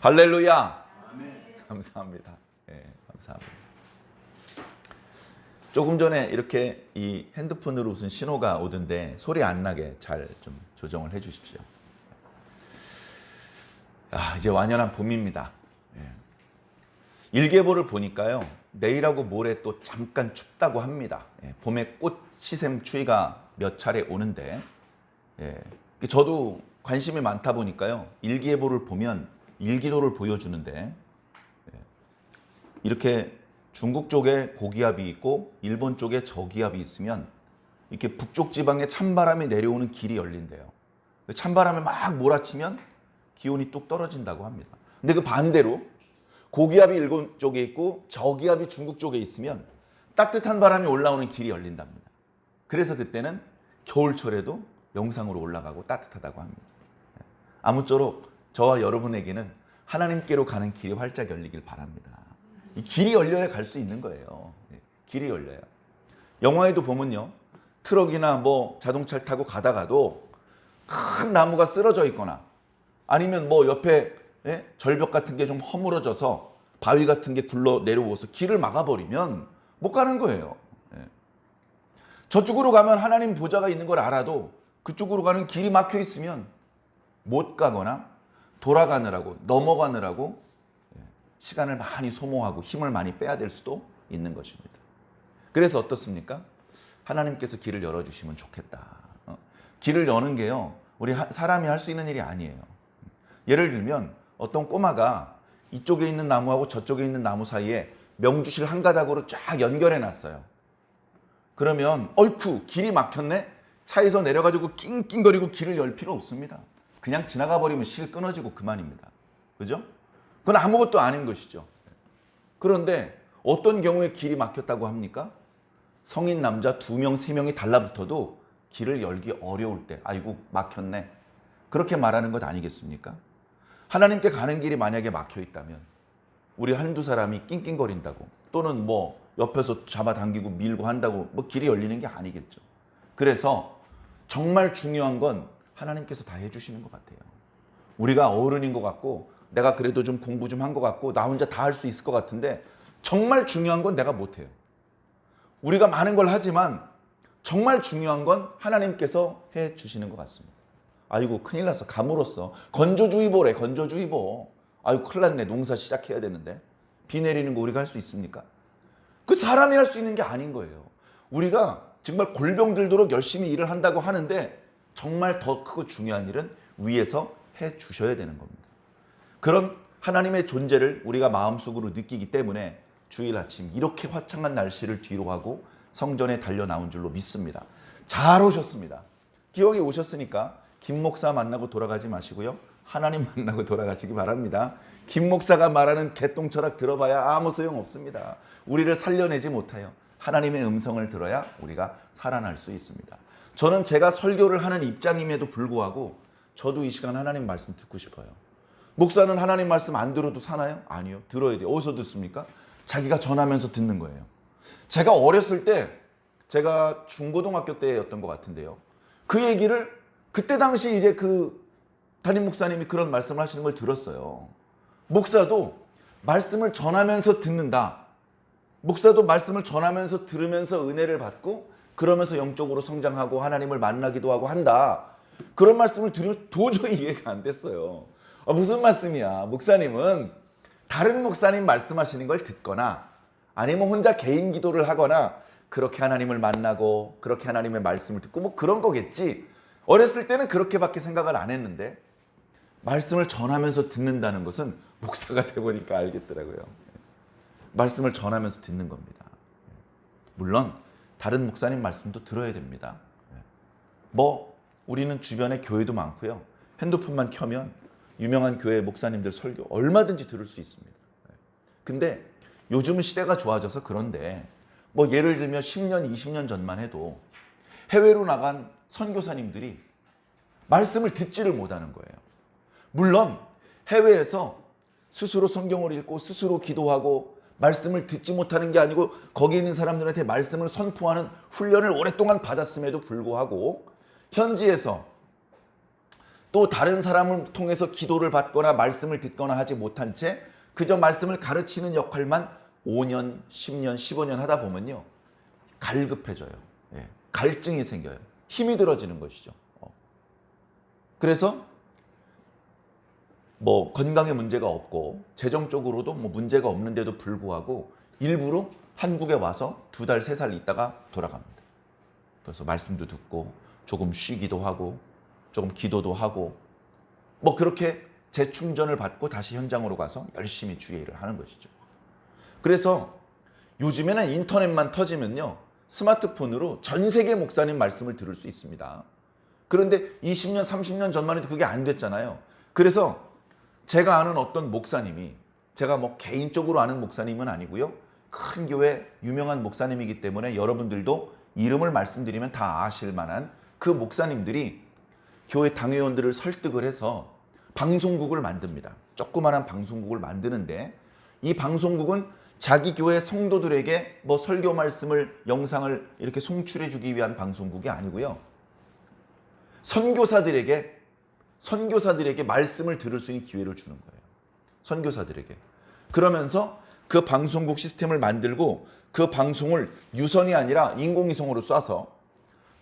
할렐루야. 감사합니다. 감사합니다. 조금 전에 이렇게 이 핸드폰으로 무슨 신호가 오던데 소리 안 나게 잘 좀 조정을 해 주십시오. 이제 완연한 봄입니다. 일기예보를 보니까요, 내일하고 모레 또 잠깐 춥다고 합니다. 봄에 꽃 시샘 추위가 몇 차례 오는데, 저도 관심이 많다 보니까요, 일기예보를 보면 일기도를 보여주는데, 이렇게 중국 쪽에 고기압이 있고 일본 쪽에 저기압이 있으면 이렇게 북쪽 지방에 찬바람이 내려오는 길이 열린대요. 찬바람이 막 몰아치면 기온이 뚝 떨어진다고 합니다. 근데 그 반대로 고기압이 일본 쪽에 있고 저기압이 중국 쪽에 있으면 따뜻한 바람이 올라오는 길이 열린답니다. 그래서 그때는 겨울철에도 영상으로 올라가고 따뜻하다고 합니다. 아무쪼록 저와 여러분에게는 하나님께로 가는 길이 활짝 열리길 바랍니다. 이 길이 열려야 갈 수 있는 거예요. 길이 열려야. 영화에도 보면요, 트럭이나 뭐 자동차를 타고 가다가도 큰 나무가 쓰러져 있거나 아니면 뭐 옆에 절벽 같은 게 좀 허물어져서 바위 같은 게 굴러 내려오서 길을 막아버리면 못 가는 거예요. 저쪽으로 가면 하나님 보좌가 있는 걸 알아도 그쪽으로 가는 길이 막혀 있으면 못 가거나 돌아가느라고 넘어가느라고 시간을 많이 소모하고 힘을 많이 빼야 될 수도 있는 것입니다. 그래서 어떻습니까? 하나님께서 길을 열어주시면 좋겠다. 길을 여는 게요, 우리 사람이 할 수 있는 일이 아니에요. 예를 들면 어떤 꼬마가 이쪽에 있는 나무하고 저쪽에 있는 나무 사이에 명주실 한 가닥으로 쫙 연결해 놨어요. 그러면 어이쿠 길이 막혔네? 차에서 내려가지고 낑낑거리고 길을 열 필요 없습니다. 그냥 지나가 버리면 실 끊어지고 그만입니다. 그죠? 그건 아무것도 아닌 것이죠. 그런데 어떤 경우에 길이 막혔다고 합니까? 성인 남자 2명, 3명이 달라붙어도 길을 열기 어려울 때, 아이고 막혔네, 그렇게 말하는 것 아니겠습니까? 하나님께 가는 길이 만약에 막혀 있다면 우리 한두 사람이 낑낑거린다고 또는 뭐 옆에서 잡아당기고 밀고 한다고 뭐 길이 열리는 게 아니겠죠. 그래서 정말 중요한 건 하나님께서 다 해주시는 것 같아요. 우리가 어른인 것 같고 내가 그래도 좀 공부 좀 한 것 같고 나 혼자 다 할 수 있을 것 같은데 정말 중요한 건 내가 못해요. 우리가 많은 걸 하지만 정말 중요한 건 하나님께서 해주시는 것 같습니다. 아이고 큰일 났어, 감으로써 건조주의보래, 건조주의보. 아이고 큰일 났네, 농사 시작해야 되는데. 비 내리는 거 우리가 할 수 있습니까? 그 사람이 할 수 있는 게 아닌 거예요. 우리가 정말 골병 들도록 열심히 일을 한다고 하는데 정말 더 크고 중요한 일은 위에서 해 주셔야 되는 겁니다. 그런 하나님의 존재를 우리가 마음속으로 느끼기 때문에 주일 아침 이렇게 화창한 날씨를 뒤로 하고 성전에 달려 나온 줄로 믿습니다. 잘 오셨습니다. 기억이 오셨으니까 김 목사 만나고 돌아가지 마시고요, 하나님 만나고 돌아가시기 바랍니다. 김 목사가 말하는 개똥철학 들어봐야 아무 소용 없습니다. 우리를 살려내지 못해요. 하나님의 음성을 들어야 우리가 살아날 수 있습니다. 저는 제가 설교를 하는 입장임에도 불구하고 저도 이 시간 하나님 말씀 듣고 싶어요. 목사는 하나님 말씀 안 들어도 사나요? 아니요, 들어야 돼요. 어디서 듣습니까? 자기가 전하면서 듣는 거예요. 제가 어렸을 때, 제가 중고등학교 때였던 것 같은데요, 그 얘기를 그때 당시 이제 그 담임 목사님이 그런 말씀을 하시는 걸 들었어요. 목사도 말씀을 전하면서 듣는다. 목사도 말씀을 전하면서 들으면서 은혜를 받고 그러면서 영적으로 성장하고 하나님을 만나기도 하고 한다. 그런 말씀을 들으면 도저히 이해가 안 됐어요. 무슨 말씀이야? 목사님은 다른 목사님 말씀하시는 걸 듣거나 아니면 혼자 개인 기도를 하거나 그렇게 하나님을 만나고 그렇게 하나님의 말씀을 듣고 뭐 그런 거겠지. 어렸을 때는 그렇게밖에 생각을 안 했는데 말씀을 전하면서 듣는다는 것은 목사가 돼보니까 알겠더라고요. 말씀을 전하면서 듣는 겁니다. 물론 다른 목사님 말씀도 들어야 됩니다. 뭐 우리는 주변에 교회도 많고요, 핸드폰만 켜면 유명한 교회 목사님들 설교 얼마든지 들을 수 있습니다. 근데 요즘은 시대가 좋아져서 그런데 뭐 예를 들면 10년, 20년 전만 해도 해외로 나간 선교사님들이 말씀을 듣지를 못하는 거예요. 물론 해외에서 스스로 성경을 읽고 스스로 기도하고 말씀을 듣지 못하는 게 아니고 거기 있는 사람들한테 말씀을 선포하는 훈련을 오랫동안 받았음에도 불구하고 현지에서 또 다른 사람을 통해서 기도를 받거나 말씀을 듣거나 하지 못한 채 그저 말씀을 가르치는 역할만 5년, 10년, 15년 하다 보면요. 갈급해져요. 예, 갈증이 생겨요. 힘이 들어지는 것이죠. 그래서 뭐 건강에 문제가 없고 재정적으로도 뭐 문제가 없는데도 불구하고 일부러 한국에 와서 2달, 3살 있다가 돌아갑니다. 그래서 말씀도 듣고 조금 쉬기도 하고 조금 기도도 하고 뭐 그렇게 재충전을 받고 다시 현장으로 가서 열심히 주의 일을 하는 것이죠. 그래서 요즘에는 인터넷만 터지면요. 스마트폰으로 전 세계 목사님 말씀을 들을 수 있습니다. 그런데 20년, 30년 전만 해도 그게 안 됐잖아요. 그래서 제가 아는 어떤 목사님이, 제가 뭐 개인적으로 아는 목사님은 아니고요. 큰 교회 유명한 목사님이기 때문에 여러분들도 이름을 말씀드리면 다 아실 만한 그 목사님들이 교회 당회원들을 설득을 해서 방송국을 만듭니다. 조그마한 방송국을 만드는데 이 방송국은 자기 교회 성도들에게 뭐 설교 말씀을, 영상을 이렇게 송출해 주기 위한 방송국이 아니고요. 선교사들에게 말씀을 들을 수 있는 기회를 주는 거예요. 선교사들에게. 그러면서 그 방송국 시스템을 만들고 그 방송을 유선이 아니라 인공위성으로 쏴서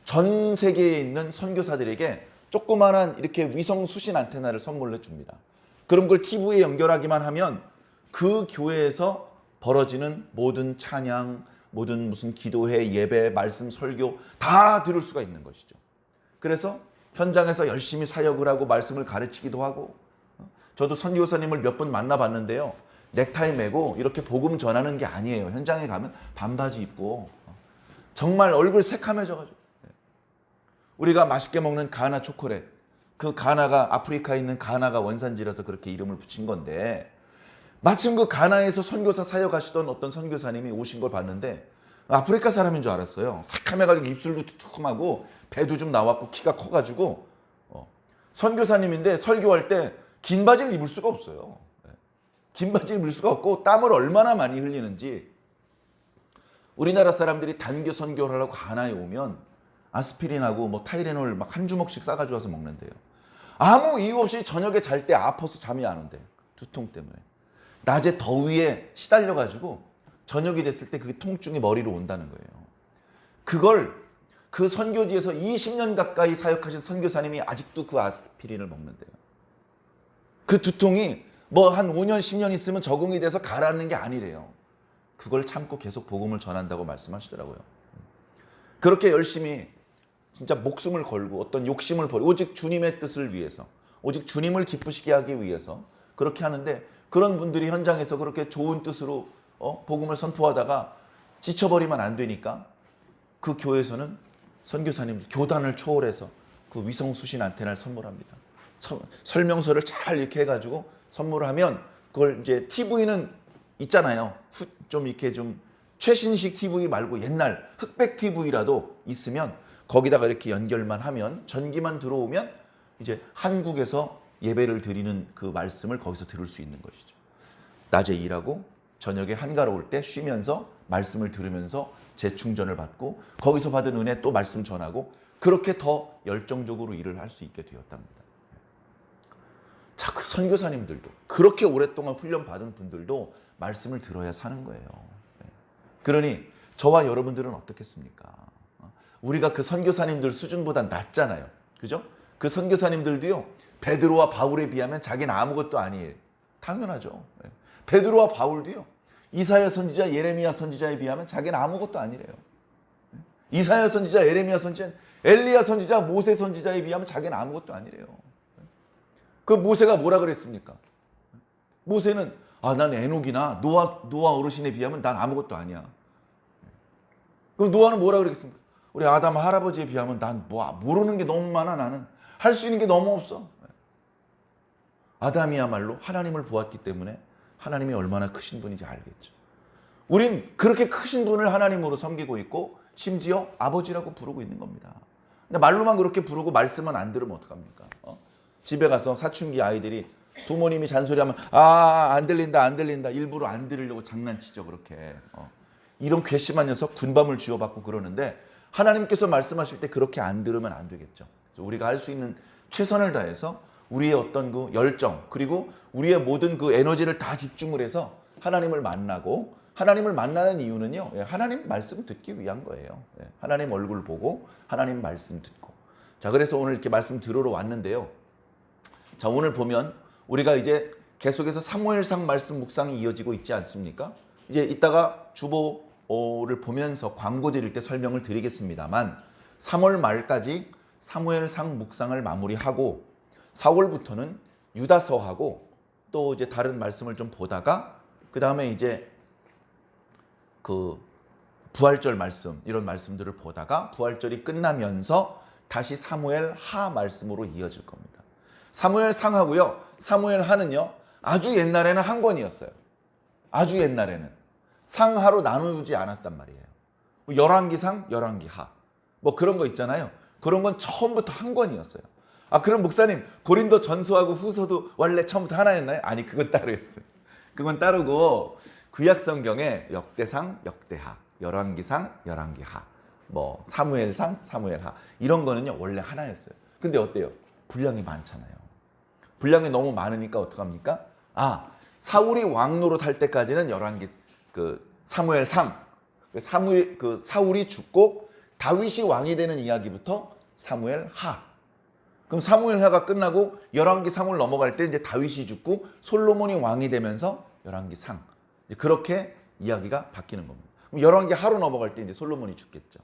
전 세계에 있는 선교사들에게 조그만한 이렇게 위성 수신 안테나를 선물해 줍니다. 그럼 그걸 TV에 연결하기만 하면 그 교회에서 벌어지는 모든 찬양, 모든 무슨 기도회, 예배, 말씀, 설교 다 들을 수가 있는 것이죠. 그래서 현장에서 열심히 사역을 하고 말씀을 가르치기도 하고, 저도 선교사님을 몇 번 만나봤는데요. 넥타이 메고 이렇게 복음 전하는 게 아니에요. 현장에 가면 반바지 입고 정말 얼굴 새카매져가지고, 우리가 맛있게 먹는 가나 초콜릿, 그 가나가 아프리카에 있는 가나가 원산지라서 그렇게 이름을 붙인 건데, 마침 그 가나에서 선교사 사역하시던 어떤 선교사님이 오신 걸 봤는데 아프리카 사람인 줄 알았어요. 새카매가지고 입술도 두툼하고 배도 좀 나왔고 키가 커가지고 선교사님인데 설교할 때 긴 바지를 입을 수가 없어요. 긴 바지를 입을 수가 없고 땀을 얼마나 많이 흘리는지. 우리나라 사람들이 단교 선교를 하려고 가나에 오면 아스피린하고 뭐 타이레놀 막 한 주먹씩 싸가지고 와서 먹는데요. 아무 이유 없이 저녁에 잘 때 아파서 잠이 안 온대요. 두통 때문에. 낮에 더위에 시달려가지고 저녁이 됐을 때 그 통증이 머리로 온다는 거예요. 그걸 그 선교지에서 20년 가까이 사역하신 선교사님이 아직도 그 아스피린을 먹는데요. 그 두통이 뭐 한 5년, 10년 있으면 적응이 돼서 가라앉는 게 아니래요. 그걸 참고 계속 복음을 전한다고 말씀하시더라고요. 그렇게 열심히 진짜 목숨을 걸고 어떤 욕심을 버리고 오직 주님의 뜻을 위해서, 오직 주님을 기쁘시게 하기 위해서 그렇게 하는데, 그런 분들이 현장에서 그렇게 좋은 뜻으로 복음을 선포하다가 지쳐버리면 안 되니까 그 교회에서는 선교사님 교단을 초월해서 그 위성 수신 안테나를 선물합니다. 설명서를 잘 이렇게 해가지고 선물을 하면 그걸 이제 TV는 있잖아요. 좀 이렇게 좀 최신식 TV 말고 옛날 흑백 TV라도 있으면 거기다가 이렇게 연결만 하면, 전기만 들어오면 이제 한국에서 예배를 드리는 그 말씀을 거기서 들을 수 있는 것이죠. 낮에 일하고 저녁에 한가로울 때 쉬면서 말씀을 들으면서 재충전을 받고 거기서 받은 은혜 또 말씀 전하고, 그렇게 더 열정적으로 일을 할 수 있게 되었답니다. 자, 그 선교사님들도 그렇게 오랫동안 훈련 받은 분들도 말씀을 들어야 사는 거예요. 그러니 저와 여러분들은 어떻겠습니까? 우리가 그 선교사님들 수준보다 낮잖아요. 그죠? 그 선교사님들도요, 베드로와 바울에 비하면 자기는 아무것도 아니에요. 당연하죠. 베드로와 바울도요, 이사야 선지자, 예레미야 선지자에 비하면 자기는 아무것도 아니래요. 이사야 선지자, 예레미야 선지자, 엘리야 선지자, 모세 선지자에 비하면 자기는 아무것도 아니래요. 그 모세가 뭐라 그랬습니까? 모세는 난 에녹이나 노아 어르신에 비하면 난 아무것도 아니야. 그럼 노아는 뭐라 그랬습니까? 우리 아담 할아버지에 비하면 난 모르는 게 너무 많아. 나는 할 수 있는 게 너무 없어. 아담이야말로 하나님을 보았기 때문에 하나님이 얼마나 크신 분인지 알겠죠. 우린 그렇게 크신 분을 하나님으로 섬기고 있고 심지어 아버지라고 부르고 있는 겁니다. 근데 말로만 그렇게 부르고 말씀은 안 들으면 어떡합니까? 집에 가서 사춘기 아이들이 부모님이 잔소리하면 안 들린다 일부러 안 들으려고 장난치죠. 그렇게 이런 괘씸한 녀석 군밤을 쥐어받고 그러는데, 하나님께서 말씀하실 때 그렇게 안 들으면 안 되겠죠. 그래서 우리가 할 수 있는 최선을 다해서 우리의 어떤 그 열정 그리고 우리의 모든 그 에너지를 다 집중을 해서 하나님을 만나고 하나님을 만나는 이유는요. 하나님 말씀 듣기 위한 거예요. 하나님 얼굴 보고 하나님 말씀 듣고. 자, 그래서 오늘 이렇게 말씀 들으러 왔는데요. 자, 오늘 보면 우리가 이제 계속해서 사무엘상 말씀 묵상이 이어지고 있지 않습니까? 이제 이따가 주보를 보면서 광고 드릴 때 설명을 드리겠습니다만 3월 말까지 사무엘상 묵상을 마무리하고 4월부터는 유다서하고 또 이제 다른 말씀을 좀 보다가 그 다음에 이제 그 부활절 말씀 이런 말씀들을 보다가 부활절이 끝나면서 다시 사무엘 하 말씀으로 이어질 겁니다. 사무엘 상하고요. 사무엘 하는요. 아주 옛날에는 한 권이었어요. 아주 옛날에는 상하로 나누지 않았단 말이에요. 열왕기상, 열왕기하 뭐 그런 거 있잖아요. 그런 건 처음부터 한 권이었어요. 아, 그럼 목사님 고린도 전서하고 후서도 원래 처음부터 하나였나요? 아니, 그건 따로였어요. 그건 따르고 구약 성경에 역대상, 역대하, 열왕기상, 열왕기하, 뭐 사무엘상, 사무엘하 이런 거는요 원래 하나였어요. 근데 어때요? 분량이 많잖아요. 분량이 너무 많으니까 어떡합니까? 아, 사울이 왕 노릇할 때까지는 열왕기 그 사무엘상, 그 사울이 죽고 다윗이 왕이 되는 이야기부터 사무엘하. 그럼 사무엘하가 끝나고 열왕기상을 넘어갈 때 이제 다윗이 죽고 솔로몬이 왕이 되면서 열왕기상. 그렇게 이야기가 바뀌는 겁니다. 그럼 열왕기하로 넘어갈 때 이제 솔로몬이 죽겠죠.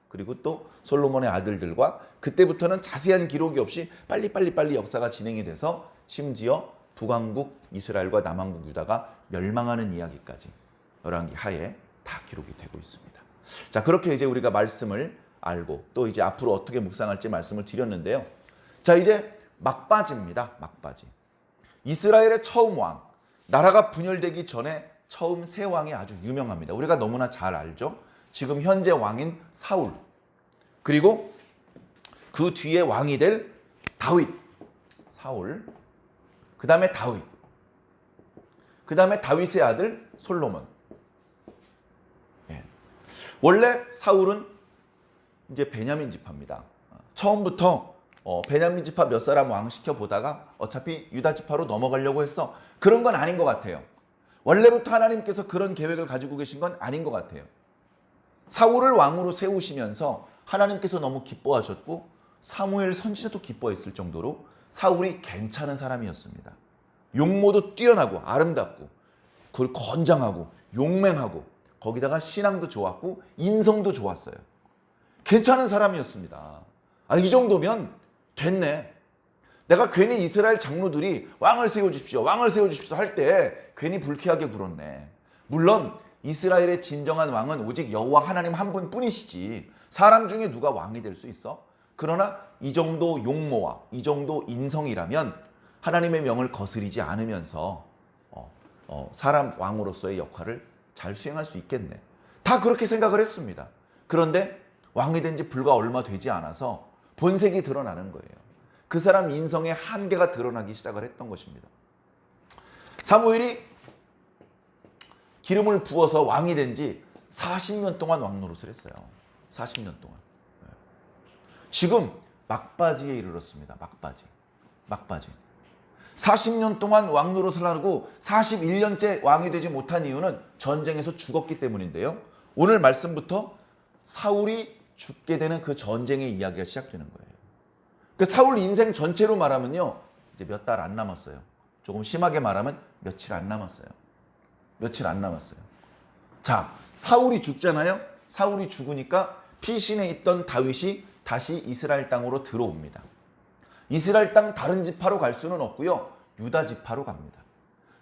그리고 또 솔로몬의 아들들과 그때부터는 자세한 기록이 없이 빨리 역사가 진행이 돼서 심지어 북왕국 이스라엘과 남왕국 유다가 멸망하는 이야기까지 열왕기하에 다 기록이 되고 있습니다. 자, 그렇게 이제 우리가 말씀을 알고 또 이제 앞으로 어떻게 묵상할지 말씀을 드렸는데요. 자, 이제 막바지입니다. 막바지. 이스라엘의 처음 왕, 나라가 분열되기 전에 처음 새 왕이 아주 유명합니다. 우리가 너무나 잘 알죠. 지금 현재 왕인 사울, 그리고 그 뒤에 왕이 될 다윗, 사울, 그 다음에 다윗, 그 다음에 다윗의 아들 솔로몬. 예. 원래 사울은 이제 베냐민 지파입니다. 처음부터 베냐민 지파 몇 사람 왕 시켜보다가 어차피 유다 지파로 넘어가려고 했어. 그런 건 아닌 것 같아요. 원래부터 하나님께서 그런 계획을 가지고 계신 건 아닌 것 같아요. 사울을 왕으로 세우시면서 하나님께서 너무 기뻐하셨고 사무엘 선지자도 기뻐했을 정도로 사울이 괜찮은 사람이었습니다. 용모도 뛰어나고 아름답고 그걸 건장하고 용맹하고 거기다가 신앙도 좋았고 인성도 좋았어요. 괜찮은 사람이었습니다. 아, 이 정도면 됐네. 내가 괜히 이스라엘 장로들이 왕을 세워주십시오, 왕을 세워주십시오 할 때 괜히 불쾌하게 굴었네. 물론 이스라엘의 진정한 왕은 오직 여호와 하나님 한 분뿐이시지 사람 중에 누가 왕이 될 수 있어? 그러나 이 정도 용모와 이 정도 인성이라면 하나님의 명을 거스리지 않으면서 사람 왕으로서의 역할을 잘 수행할 수 있겠네. 다 그렇게 생각을 했습니다. 그런데 왕이 된 지 불과 얼마 되지 않아서 본색이 드러나는 거예요. 그 사람 인성의 한계가 드러나기 시작을 했던 것입니다. 사무엘이 기름을 부어서 왕이 된 지 40년 동안 왕 노릇을 했어요. 40년 동안. 지금 막바지에 이르렀습니다. 막바지. 40년 동안 왕 노릇을 하고 41년째 왕이 되지 못한 이유는 전쟁에서 죽었기 때문인데요. 오늘 말씀부터 사울이 죽게 되는 그 남전쟁의 이야기가 시작되는 거예요. 그 사울 인생 전체로 말하면요, 이제 몇 달 안 남았어요. 조금 심하게 말하면 며칠 안 남았어요. 자, 사울이 죽잖아요. 사울이 죽으니까 피신에 있던 다윗이 다시 이스라엘 땅으로 들어옵니다. 이스라엘 땅 다른 지파로 갈 수는 없고요. 유다 지파로 갑니다.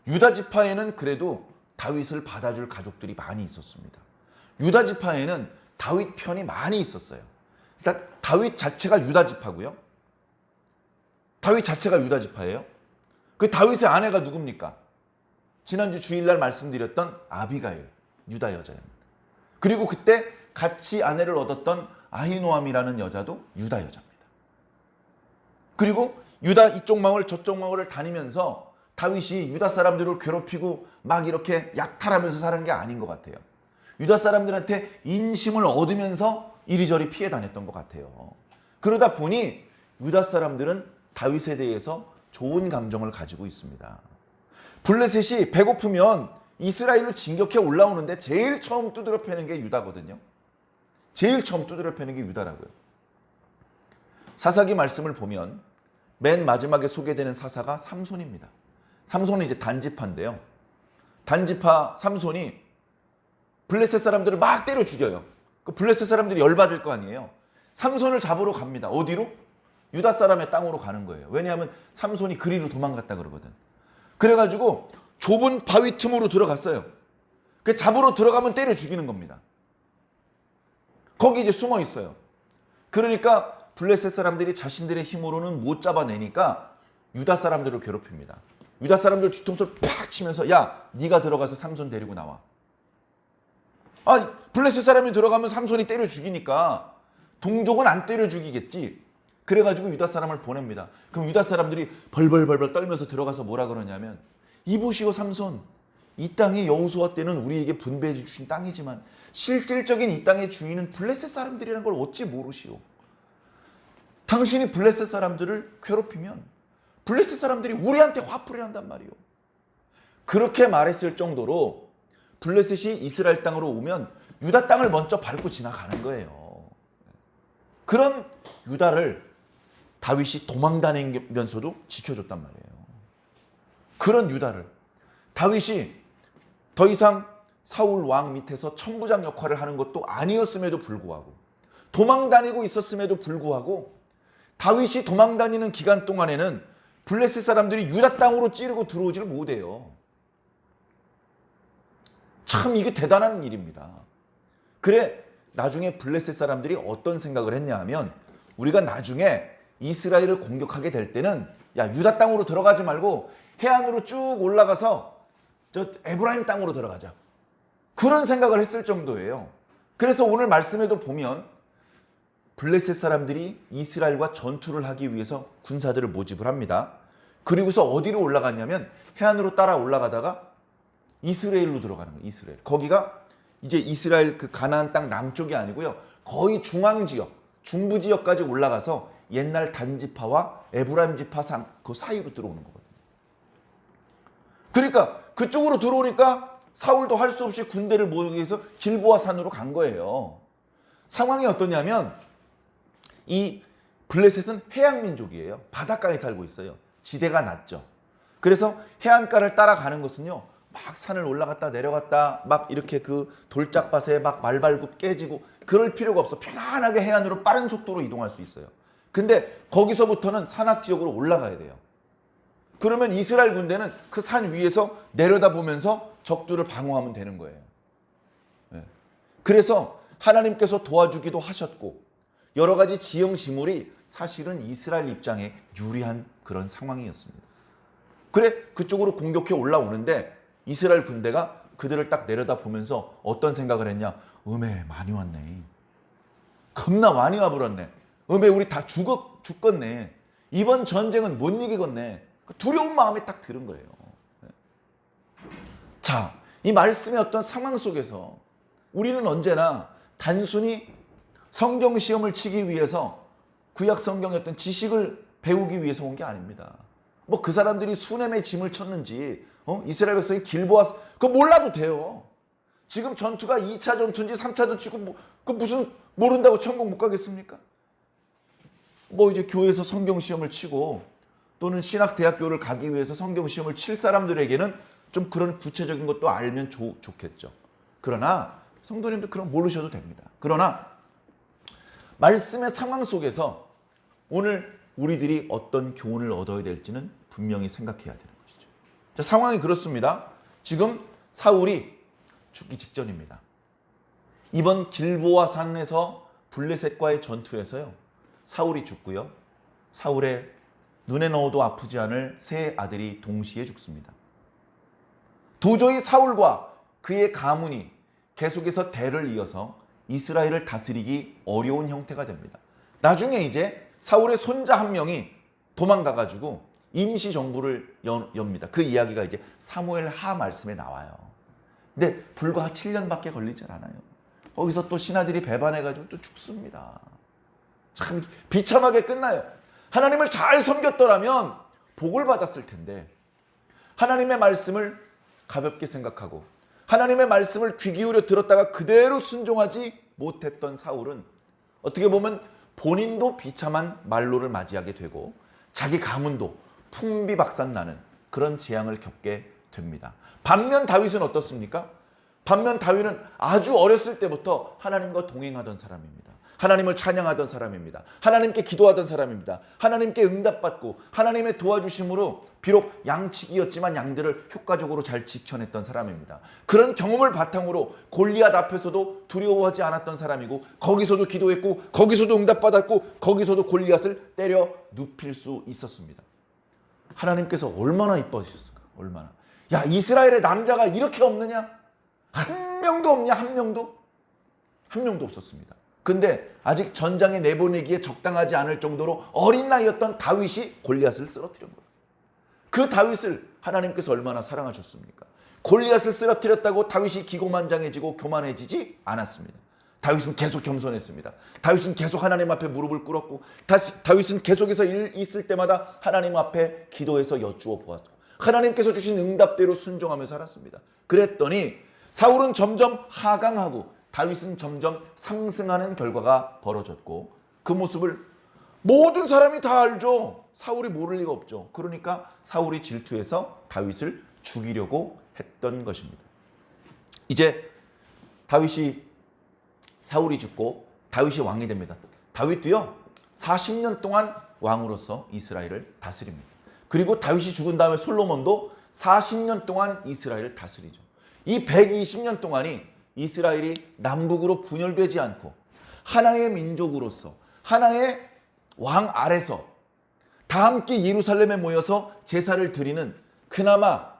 유다 지파에는 그래도 다윗을 받아줄 가족들이 많이 있었습니다. 유다 지파에는 다윗 편이 많이 있었어요. 일단 다윗 자체가 유다 지파고요. 다윗 자체가 유다 지파예요. 그 다윗의 아내가 누굽니까? 지난주 주일날 말씀드렸던 아비가일, 유다 여자입니다. 그리고 그때 같이 아내를 얻었던 아히노암이라는 여자도 유다 여자입니다. 그리고 유다 이쪽 마을 저쪽 마을을 다니면서 다윗이 유다 사람들을 괴롭히고 막 이렇게 약탈하면서 사는 게 아닌 것 같아요. 유다 사람들한테 인심을 얻으면서 이리저리 피해 다녔던 것 같아요. 그러다 보니 유다 사람들은 다윗에 대해서 좋은 감정을 가지고 있습니다. 블레셋이 배고프면 이스라엘로 진격해 올라오는데 제일 처음 두드려 패는 게 유다거든요. 제일 처음 두드려 패는 게 유다라고요. 사사기 말씀을 보면 맨 마지막에 소개되는 사사가 삼손입니다. 삼손은 이제 단지파인데요. 단지파 삼손이 블레셋 사람들을 막 때려 죽여요. 그 블레셋 사람들이 열받을 거 아니에요. 삼손을 잡으러 갑니다. 어디로? 유다 사람의 땅으로 가는 거예요. 왜냐하면 삼손이 그리로 도망갔다 그러거든. 그래가지고 좁은 바위 틈으로 들어갔어요. 그 잡으러 들어가면 때려 죽이는 겁니다. 거기 이제 숨어 있어요. 그러니까 블레셋 사람들이 자신들의 힘으로는 못 잡아내니까 유다 사람들을 괴롭힙니다. 유다 사람들 뒤통수를 팍 치면서 야, 네가 들어가서 삼손 데리고 나와. 아, 블레셋 사람이 들어가면 삼손이 때려 죽이니까 동족은 안 때려 죽이겠지. 그래가지고 유다 사람을 보냅니다. 그럼 유다 사람들이 벌벌벌벌 떨면서 들어가서 뭐라 그러냐면 이보시오 삼손, 이 땅이 여호수아 때는 우리에게 분배해 주신 땅이지만 실질적인 이 땅의 주인은 블레셋 사람들이라는 걸 어찌 모르시오. 당신이 블레셋 사람들을 괴롭히면 블레셋 사람들이 우리한테 화풀이 한단 말이오. 그렇게 말했을 정도로 블레셋이 이스라엘 땅으로 오면 유다 땅을 먼저 밟고 지나가는 거예요. 그런 유다를 다윗이 도망다니면서도 지켜줬단 말이에요. 그런 유다를 다윗이 더 이상 사울 왕 밑에서 천부장 역할을 하는 것도 아니었음에도 불구하고 도망다니고 있었음에도 불구하고 다윗이 도망다니는 기간 동안에는 블레셋 사람들이 유다 땅으로 찌르고 들어오지를 못해요. 참 이게 대단한 일입니다. 그래 나중에 블레셋 사람들이 어떤 생각을 했냐 하면 우리가 나중에 이스라엘을 공격하게 될 때는 야 유다 땅으로 들어가지 말고 해안으로 쭉 올라가서 저 에브라임 땅으로 들어가자. 그런 생각을 했을 정도예요. 그래서 오늘 말씀에도 보면 블레셋 사람들이 이스라엘과 전투를 하기 위해서 군사들을 모집을 합니다. 그리고서 어디로 올라갔냐면 해안으로 따라 올라가다가 이스라엘로 들어가는 거예요. 이스라엘. 거기가 이제 이스라엘 그 가나안 땅 남쪽이 아니고요. 거의 중앙 지역, 중부 지역까지 올라가서 옛날 단지파와 에브라임 지파 그 사이로 들어오는 거거든요. 그러니까 그쪽으로 들어오니까 사울도 할 수 없이 군대를 모으기 위해서 길보아 산으로 간 거예요. 상황이 어떠냐면 이 블레셋은 해양 민족이에요. 바닷가에 살고 있어요. 지대가 낮죠. 그래서 해안가를 따라가는 것은요. 막 산을 올라갔다 내려갔다 막 이렇게 그 돌짝밭에 막 말발굽 깨지고 그럴 필요가 없어. 편안하게 해안으로 빠른 속도로 이동할 수 있어요. 근데 거기서부터는 산악 지역으로 올라가야 돼요. 그러면 이스라엘 군대는 그 산 위에서 내려다보면서 적들을 방어하면 되는 거예요. 그래서 하나님께서 도와주기도 하셨고 여러 가지 지형지물이 사실은 이스라엘 입장에 유리한 그런 상황이었습니다. 그래 그쪽으로 공격해 올라오는데 이스라엘 군대가 그들을 딱 내려다보면서 어떤 생각을 했냐. 음에 많이 왔네. 겁나 많이 와버렸네. 음에 우리 다 죽겠네. 이번 전쟁은 못 이기겠네. 두려운 마음이 딱 들은 거예요. 자, 이 말씀의 어떤 상황 속에서 우리는 언제나 단순히 성경 시험을 치기 위해서 구약 성경의 어떤 지식을 배우기 위해서 온 게 아닙니다. 뭐 그 사람들이 수넴의 짐을 쳤는지 이스라엘 백성이 길보아 그거 몰라도 돼요. 지금 전투가 2차 전투인지 3차 전투고 뭐, 그 무슨 모른다고 천국 못 가겠습니까? 뭐 이제 교회에서 성경 시험을 치고 또는 신학대학교를 가기 위해서 성경 시험을 칠 사람들에게는 좀 그런 구체적인 것도 알면 좋겠죠. 그러나 성도님들 그런 모르셔도 됩니다. 그러나 말씀의 상황 속에서 오늘 우리들이 어떤 교훈을 얻어야 될지는 분명히 생각해야 되는 것이죠. 자, 상황이 그렇습니다. 지금 사울이 죽기 직전입니다. 이번 길보아 산에서 블레셋과의 전투에서요. 사울이 죽고요. 사울의 눈에 넣어도 아프지 않을 세 아들이 동시에 죽습니다. 도저히 사울과 그의 가문이 계속해서 대를 이어서 이스라엘을 다스리기 어려운 형태가 됩니다. 나중에 이제 사울의 손자 한 명이 도망가가지고 임시 정부를 엽니다. 그 이야기가 이제 사무엘 하 말씀에 나와요. 근데 불과 7년밖에 걸리질 않아요. 거기서 또 신하들이 배반해가지고 또 죽습니다. 참 비참하게 끝나요. 하나님을 잘 섬겼더라면 복을 받았을 텐데 하나님의 말씀을 가볍게 생각하고 하나님의 말씀을 귀 기울여 들었다가 그대로 순종하지 못했던 사울은 어떻게 보면 본인도 비참한 말로를 맞이하게 되고 자기 가문도 풍비박산나는 그런 재앙을 겪게 됩니다. 반면 다윗은 어떻습니까? 반면 다윗은 아주 어렸을 때부터 하나님과 동행하던 사람입니다. 하나님을 찬양하던 사람입니다. 하나님께 기도하던 사람입니다. 하나님께 응답받고 하나님의 도와주심으로 비록 양치기였지만 양들을 효과적으로 잘 지켜냈던 사람입니다. 그런 경험을 바탕으로 골리앗 앞에서도 두려워하지 않았던 사람이고 거기서도 기도했고 거기서도 응답받았고 거기서도 골리앗을 때려 눕힐 수 있었습니다. 하나님께서 얼마나 이뻐하셨을까? 얼마나. 야, 이스라엘의 남자가 이렇게 없느냐? 한 명도 없냐? 한 명도? 한 명도 없었습니다. 근데 아직 전장에 내보내기에 적당하지 않을 정도로 어린 나이였던 다윗이 골리앗을 쓰러뜨린 거예요. 그 다윗을 하나님께서 얼마나 사랑하셨습니까? 골리앗을 쓰러뜨렸다고 다윗이 기고만장해지고 교만해지지 않았습니다. 다윗은 계속 겸손했습니다. 다윗은 계속 하나님 앞에 무릎을 꿇었고 다윗은 계속해서 있을 때마다 하나님 앞에 기도해서 여쭈어 보았고 하나님께서 주신 응답대로 순종하며 살았습니다. 그랬더니 사울은 점점 하강하고 다윗은 점점 상승하는 결과가 벌어졌고 그 모습을 모든 사람이 다 알죠. 사울이 모를 리가 없죠. 그러니까 사울이 질투해서 다윗을 죽이려고 했던 것입니다. 이제 사울이 죽고 다윗이 왕이 됩니다. 다윗도요 40년 동안 왕으로서 이스라엘을 다스립니다. 그리고 다윗이 죽은 다음에 솔로몬도 40년 동안 이스라엘을 다스리죠. 이 120년 동안이 이스라엘이 남북으로 분열되지 않고 하나님의 민족으로서 하나님의 왕 아래서 다 함께 예루살렘에 모여서 제사를 드리는 그나마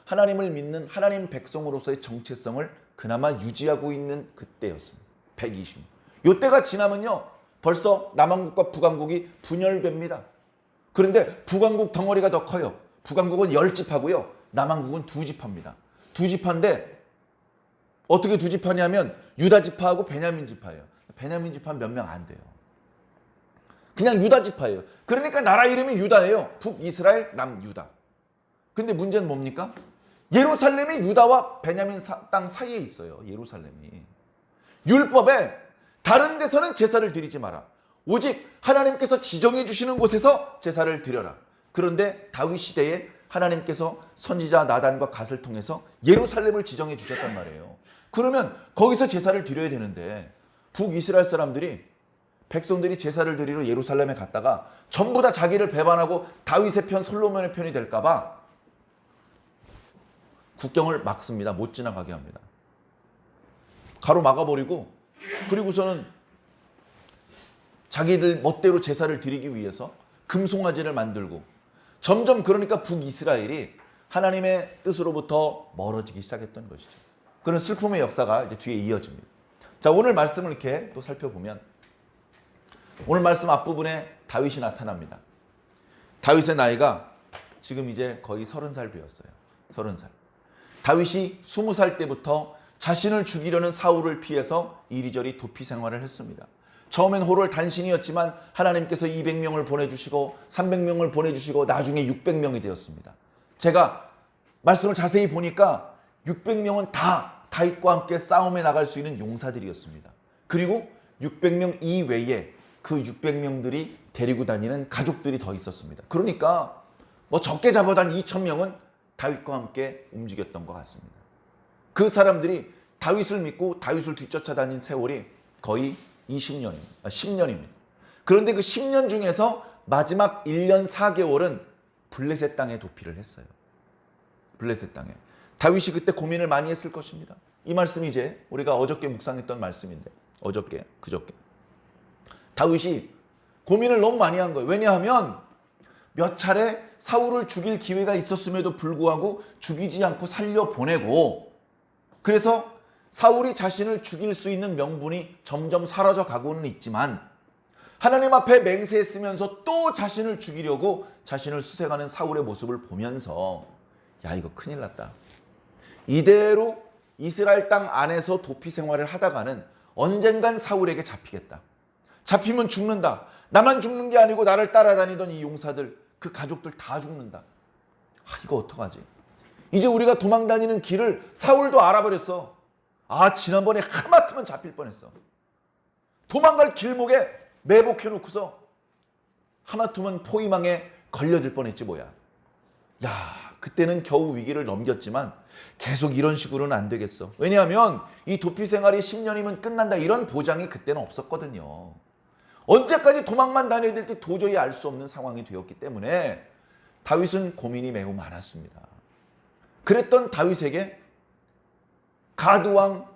하나님을 믿는 하나님 백성으로서의 정체성을 그나마 유지하고 있는 그때였습니다. 120년. 이때가 지나면요 벌써 남왕국과 북왕국이 분열됩니다. 그런데 북왕국 덩어리가 더 커요. 북왕국은 10지파고요. 남왕국은 2지파입니다. 2지파인데 어떻게 2지파냐면 유다 지파하고 베냐민 지파예요. 베냐민 지파는 몇 명 안 돼요. 그냥 유다 지파예요. 그러니까 나라 이름이 유다예요. 북이스라엘, 남유다. 근데 문제는 뭡니까? 예루살렘이 유다와 베냐민 땅 사이에 있어요. 예루살렘이. 율법에 다른 데서는 제사를 드리지 마라. 오직 하나님께서 지정해 주시는 곳에서 제사를 드려라. 그런데 다윗 시대에 하나님께서 선지자 나단과 갓을 통해서 예루살렘을 지정해 주셨단 말이에요. 그러면 거기서 제사를 드려야 되는데 북이스라엘 사람들이 백성들이 제사를 드리러 예루살렘에 갔다가 전부 다 자기를 배반하고 다윗의 편 솔로몬의 편이 될까 봐 국경을 막습니다. 못 지나가게 합니다. 가로막아버리고 그리고서는 자기들 멋대로 제사를 드리기 위해서 금송아지를 만들고 점점 그러니까 북이스라엘이 하나님의 뜻으로부터 멀어지기 시작했던 것이죠. 그런 슬픔의 역사가 이제 뒤에 이어집니다. 자, 오늘 말씀을 이렇게 또 살펴보면 오늘 말씀 앞부분에 다윗이 나타납니다. 다윗의 나이가 지금 이제 거의 30살 되었어요. 30살. 다윗이 20살 때부터 자신을 죽이려는 사울을 피해서 이리저리 도피 생활을 했습니다. 처음엔 호를 단신이었지만 하나님께서 200명을 보내주시고 300명을 보내주시고 나중에 600명이 되었습니다. 제가 말씀을 자세히 보니까 600명은 다 다윗과 함께 싸움에 나갈 수 있는 용사들이었습니다. 그리고 600명 이외에 그 600명들이 데리고 다니는 가족들이 더 있었습니다. 그러니까 뭐 적게 잡아도 한 2000명은 다윗과 함께 움직였던 것 같습니다. 그 사람들이 다윗을 믿고 다윗을 뒤쫓아다닌 세월이 거의 10년입니다. 그런데 그 10년 중에서 마지막 1년 4개월은 블레셋 땅에 도피를 했어요. 블레셋 땅에. 다윗이 그때 고민을 많이 했을 것입니다. 이 말씀이 이제 우리가 어저께 묵상했던 말씀인데 그저께 다윗이 고민을 너무 많이 한 거예요. 왜냐하면 몇 차례 사울을 죽일 기회가 있었음에도 불구하고 죽이지 않고 살려보내고 그래서 사울이 자신을 죽일 수 있는 명분이 점점 사라져 가고는 있지만 하나님 앞에 맹세했으면서 또 자신을 죽이려고 자신을 수색하는 사울의 모습을 보면서 야, 이거 큰일 났다. 이대로 이스라엘 땅 안에서 도피 생활을 하다가는 언젠간 사울에게 잡히겠다. 잡히면 죽는다. 나만 죽는 게 아니고 나를 따라다니던 이 용사들, 그 가족들 다 죽는다. 이거 어떡하지? 이제 우리가 도망다니는 길을 사울도 알아버렸어. 지난번에 하마터면 잡힐 뻔했어. 도망갈 길목에 매복해놓고서 하마터면 포위망에 걸려들 뻔했지 뭐야. 그때는 겨우 위기를 넘겼지만 계속 이런 식으로는 안 되겠어. 왜냐하면 이 도피 생활이 10년이면 끝난다 이런 보장이 그때는 없었거든요. 언제까지 도망만 다녀야 될지 도저히 알 수 없는 상황이 되었기 때문에 다윗은 고민이 매우 많았습니다. 그랬던 다윗에게 가드 왕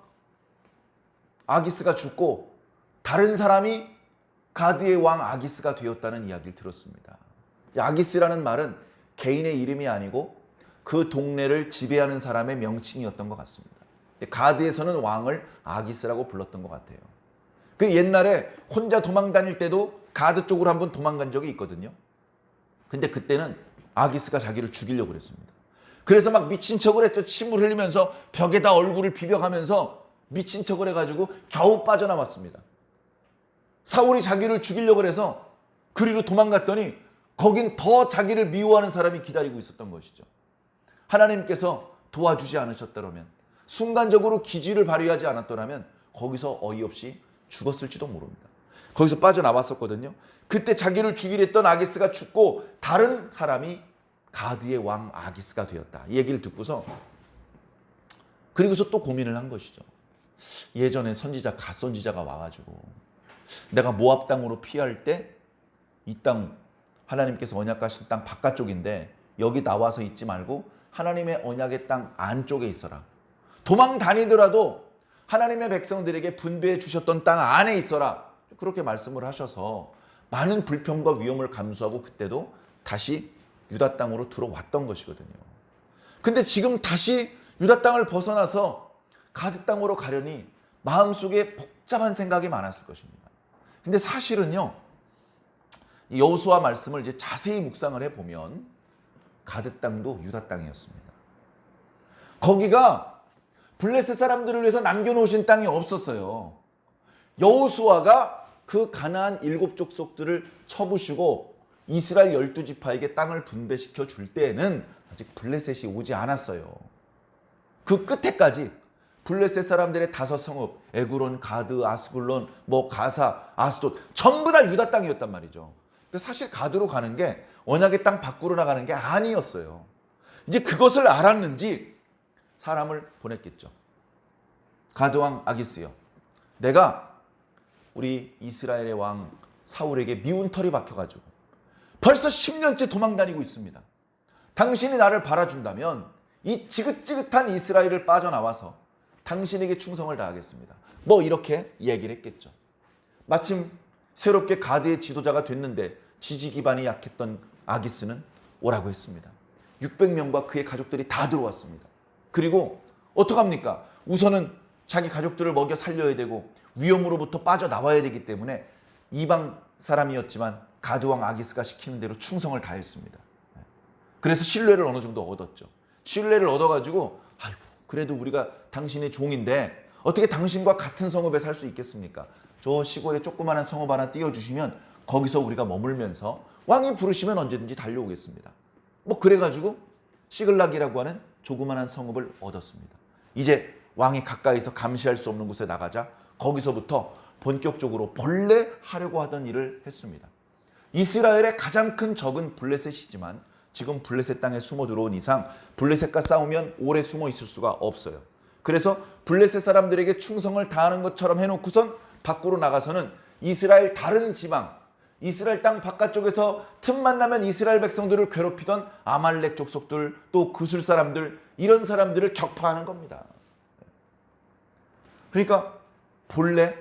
아기스가 죽고 다른 사람이 가드의 왕 아기스가 되었다는 이야기를 들었습니다. 아기스라는 말은 개인의 이름이 아니고 그 동네를 지배하는 사람의 명칭이었던 것 같습니다. 가드에서는 왕을 아기스라고 불렀던 것 같아요. 그 옛날에 혼자 도망 다닐 때도 가드 쪽으로 한번 도망간 적이 있거든요. 근데 그때는 아기스가 자기를 죽이려고 그랬습니다. 그래서 막 미친 척을 했죠. 침을 흘리면서 벽에다 얼굴을 비벼가면서 미친 척을 해가지고 겨우 빠져나왔습니다. 사울이 자기를 죽이려고 해서 그리로 도망갔더니 거긴 더 자기를 미워하는 사람이 기다리고 있었던 것이죠. 하나님께서 도와주지 않으셨더라면, 순간적으로 기지를 발휘하지 않았더라면 거기서 어이없이 죽었을지도 모릅니다. 거기서 빠져나왔었거든요. 그때 자기를 죽이려 했던 아기스가 죽고 다른 사람이 가드의 왕 아기스가 되었다. 이 얘기를 듣고서 그리고서 또 고민을 한 것이죠. 예전에 선지자 갓 선지자가 와가지고 내가 모압 땅으로 피할 때 이 땅 하나님께서 언약하신 땅 바깥쪽인데 여기 나와서 있지 말고 하나님의 언약의 땅 안쪽에 있어라. 도망 다니더라도 하나님의 백성들에게 분배해 주셨던 땅 안에 있어라. 그렇게 말씀을 하셔서 많은 불평과 위험을 감수하고 그때도 다시 유다 땅으로 들어왔던 것이거든요. 근데 지금 다시 유다 땅을 벗어나서 가드 땅으로 가려니 마음속에 복잡한 생각이 많았을 것입니다. 근데 사실은요, 여호수아 말씀을 이제 자세히 묵상을 해보면 가드 땅도 유다 땅이었습니다. 거기가 블레셋 사람들을 위해서 남겨놓으신 땅이 없었어요. 여호수아가 그 가나안 7족속들을 쳐부시고 이스라엘 12지파에게 땅을 분배시켜 줄 때에는 아직 블레셋이 오지 않았어요. 그 끝에까지 블레셋 사람들의 5성읍, 에그론, 가드, 아스글론, 가사, 아스돗 전부 다 유다 땅이었단 말이죠. 사실 가드로 가는 게 언약의 땅 밖으로 나가는 게 아니었어요. 이제 그것을 알았는지 사람을 보냈겠죠. 가드 왕 아기스요, 내가 우리 이스라엘의 왕 사울에게 미운 털이 박혀가지고 벌써 10년째 도망 다니고 있습니다. 당신이 나를 바라준다면 이 지긋지긋한 이스라엘을 빠져나와서 당신에게 충성을 다하겠습니다. 이렇게 얘기를 했겠죠. 마침 새롭게 가드의 지도자가 됐는데 지지 기반이 약했던 아기스는 오라고 했습니다. 600명과 그의 가족들이 다 들어왔습니다. 그리고 어떡합니까? 우선은 자기 가족들을 먹여 살려야 되고 위험으로부터 빠져나와야 되기 때문에 이방 사람이었지만 가드왕 아기스가 시키는 대로 충성을 다했습니다. 그래서 신뢰를 어느 정도 얻었죠. 신뢰를 얻어가지고 그래도 우리가 당신의 종인데 어떻게 당신과 같은 성읍에 살 수 있겠습니까? 저 시골에 조그마한 성읍 하나 띄워주시면 거기서 우리가 머물면서 왕이 부르시면 언제든지 달려오겠습니다. 그래가지고 시글락이라고 하는 조그마한 성읍을 얻었습니다. 이제 왕이 가까이서 감시할 수 없는 곳에 나가자 거기서부터 본격적으로 본래 하려고 하던 일을 했습니다. 이스라엘의 가장 큰 적은 블레셋이지만 지금 블레셋 땅에 숨어 들어온 이상 블레셋과 싸우면 오래 숨어 있을 수가 없어요. 그래서 블레셋 사람들에게 충성을 다하는 것처럼 해놓고선 밖으로 나가서는 이스라엘 다른 지방, 이스라엘 땅 바깥쪽에서 틈만 나면 이스라엘 백성들을 괴롭히던 아말렉 족속들, 또 구슬 사람들, 이런 사람들을 격파하는 겁니다. 그러니까 본래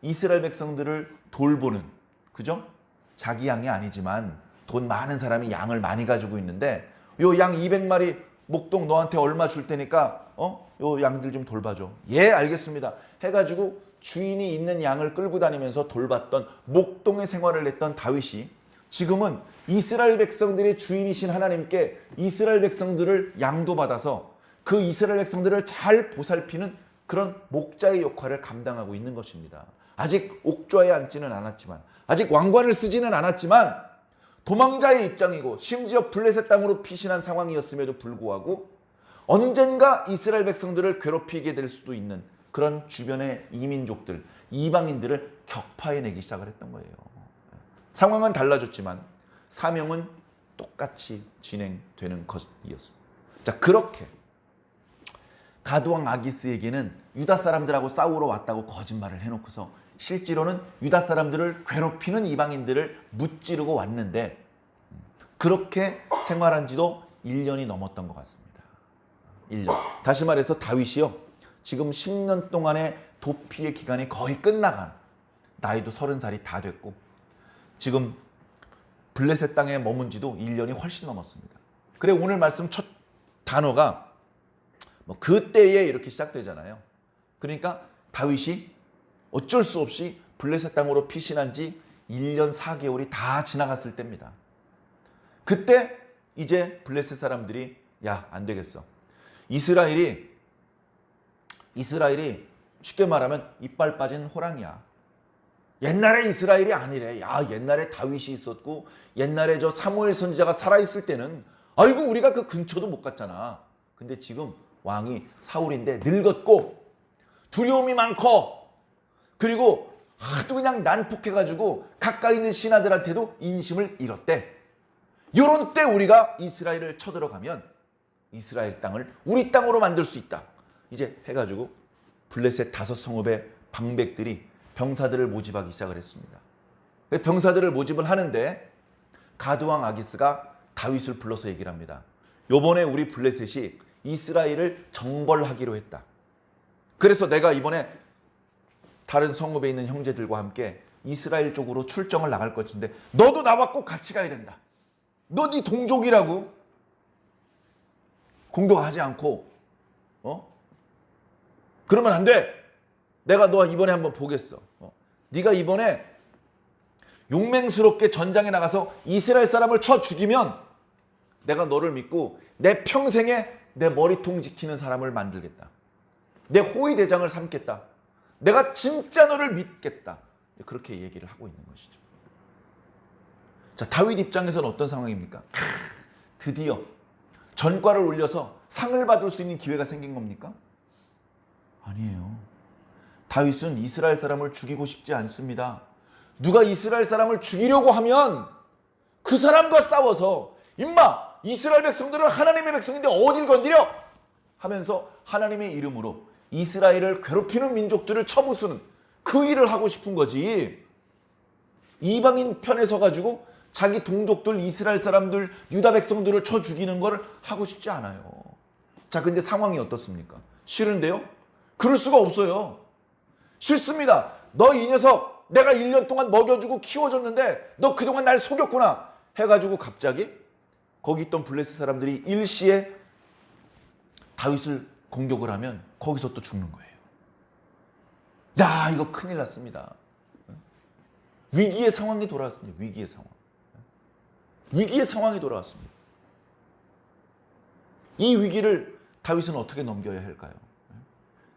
이스라엘 백성들을 돌보는, 그죠? 자기 양이 아니지만 돈 많은 사람이 양을 많이 가지고 있는데 요 양 200마리 목동 너한테 얼마 줄 테니까 요 양들 좀 돌봐줘. 예, 알겠습니다. 해가지고 주인이 있는 양을 끌고 다니면서 돌봤던 목동의 생활을 했던 다윗이 지금은 이스라엘 백성들의 주인이신 하나님께 이스라엘 백성들을 양도받아서 그 이스라엘 백성들을 잘 보살피는 그런 목자의 역할을 감당하고 있는 것입니다. 아직 옥좌에 앉지는 않았지만, 아직 왕관을 쓰지는 않았지만 도망자의 입장이고 심지어 블레셋 땅으로 피신한 상황이었음에도 불구하고 언젠가 이스라엘 백성들을 괴롭히게 될 수도 있는 그런 주변의 이민족들, 이방인들을 격파해내기 시작을 했던 거예요. 상황은 달라졌지만 사명은 똑같이 진행되는 것이었습니다. 자, 그렇게 가드왕 아기스에게는 유다 사람들하고 싸우러 왔다고 거짓말을 해놓고서 실제로는 유다 사람들을 괴롭히는 이방인들을 무찌르고 왔는데, 그렇게 생활한 지도 1년이 넘었던 것 같습니다. 1년. 다시 말해서 다윗이요, 지금 10년 동안의 도피의 기간이 거의 끝나간, 나이도 30살이 다 됐고 지금 블레셋 땅에 머문 지도 1년이 훨씬 넘었습니다. 그래, 오늘 말씀 첫 단어가 그때에 이렇게 시작되잖아요. 그러니까 다윗이 어쩔 수 없이 블레셋 땅으로 피신한 지 1년 4개월이 다 지나갔을 때입니다. 그때 이제 블레셋 사람들이 야, 안 되겠어. 이스라엘이 쉽게 말하면 이빨 빠진 호랑이야. 옛날에 이스라엘이 아니래. 야, 옛날에 다윗이 있었고 옛날에 저 사무엘 선지자가 살아있을 때는 아이고 우리가 그 근처도 못 갔잖아. 근데 지금 왕이 사울인데 늙었고 두려움이 많고 그리고 하도 그냥 난폭해가지고 가까이 있는 신하들한테도 인심을 잃었대. 요런 때 우리가 이스라엘을 쳐들어가면 이스라엘 땅을 우리 땅으로 만들 수 있다. 이제 해가지고 블레셋 5성읍의 방백들이 병사들을 모집하기 시작을 했습니다. 병사들을 모집을 하는데 가드왕 아기스가 다윗을 불러서 얘기를 합니다. 요번에 우리 블레셋이 이스라엘을 정벌하기로 했다. 그래서 내가 이번에 다른 성읍에 있는 형제들과 함께 이스라엘 쪽으로 출정을 나갈 것인데 너도 나와 꼭 같이 가야 된다. 너 네 동족이라고 공격하지 않고 그러면 안 돼. 내가 너 이번에 한번 보겠어. 네가 이번에 용맹스럽게 전장에 나가서 이스라엘 사람을 쳐 죽이면 내가 너를 믿고 내 평생에 내 머리통 지키는 사람을 만들겠다. 내 호위 대장을 삼겠다. 내가 진짜 너를 믿겠다. 그렇게 얘기를 하고 있는 것이죠. 자, 다윗 입장에서는 어떤 상황입니까? 드디어 전과를 올려서 상을 받을 수 있는 기회가 생긴 겁니까? 아니에요. 다윗은 이스라엘 사람을 죽이고 싶지 않습니다. 누가 이스라엘 사람을 죽이려고 하면 그 사람과 싸워서 임마 이스라엘 백성들은 하나님의 백성인데 어딜 건드려? 하면서 하나님의 이름으로 이스라엘을 괴롭히는 민족들을 쳐부수는 그 일을 하고 싶은 거지. 이방인 편에 서가지고 자기 동족들 이스라엘 사람들 유다 백성들을 쳐 죽이는 걸 하고 싶지 않아요. 자, 근데 상황이 어떻습니까? 싫은데요? 그럴 수가 없어요. 싫습니다. 너 이 녀석 내가 1년 동안 먹여주고 키워줬는데 너 그동안 날 속였구나 해가지고 갑자기 거기 있던 블레셋 사람들이 일시에 다윗을 공격을 하면 거기서 또 죽는 거예요. 야, 이거 큰일 났습니다. 위기의 상황이 돌아왔습니다. 위기의 상황. 위기의 상황이 돌아왔습니다. 이 위기를 다윗은 어떻게 넘겨야 할까요?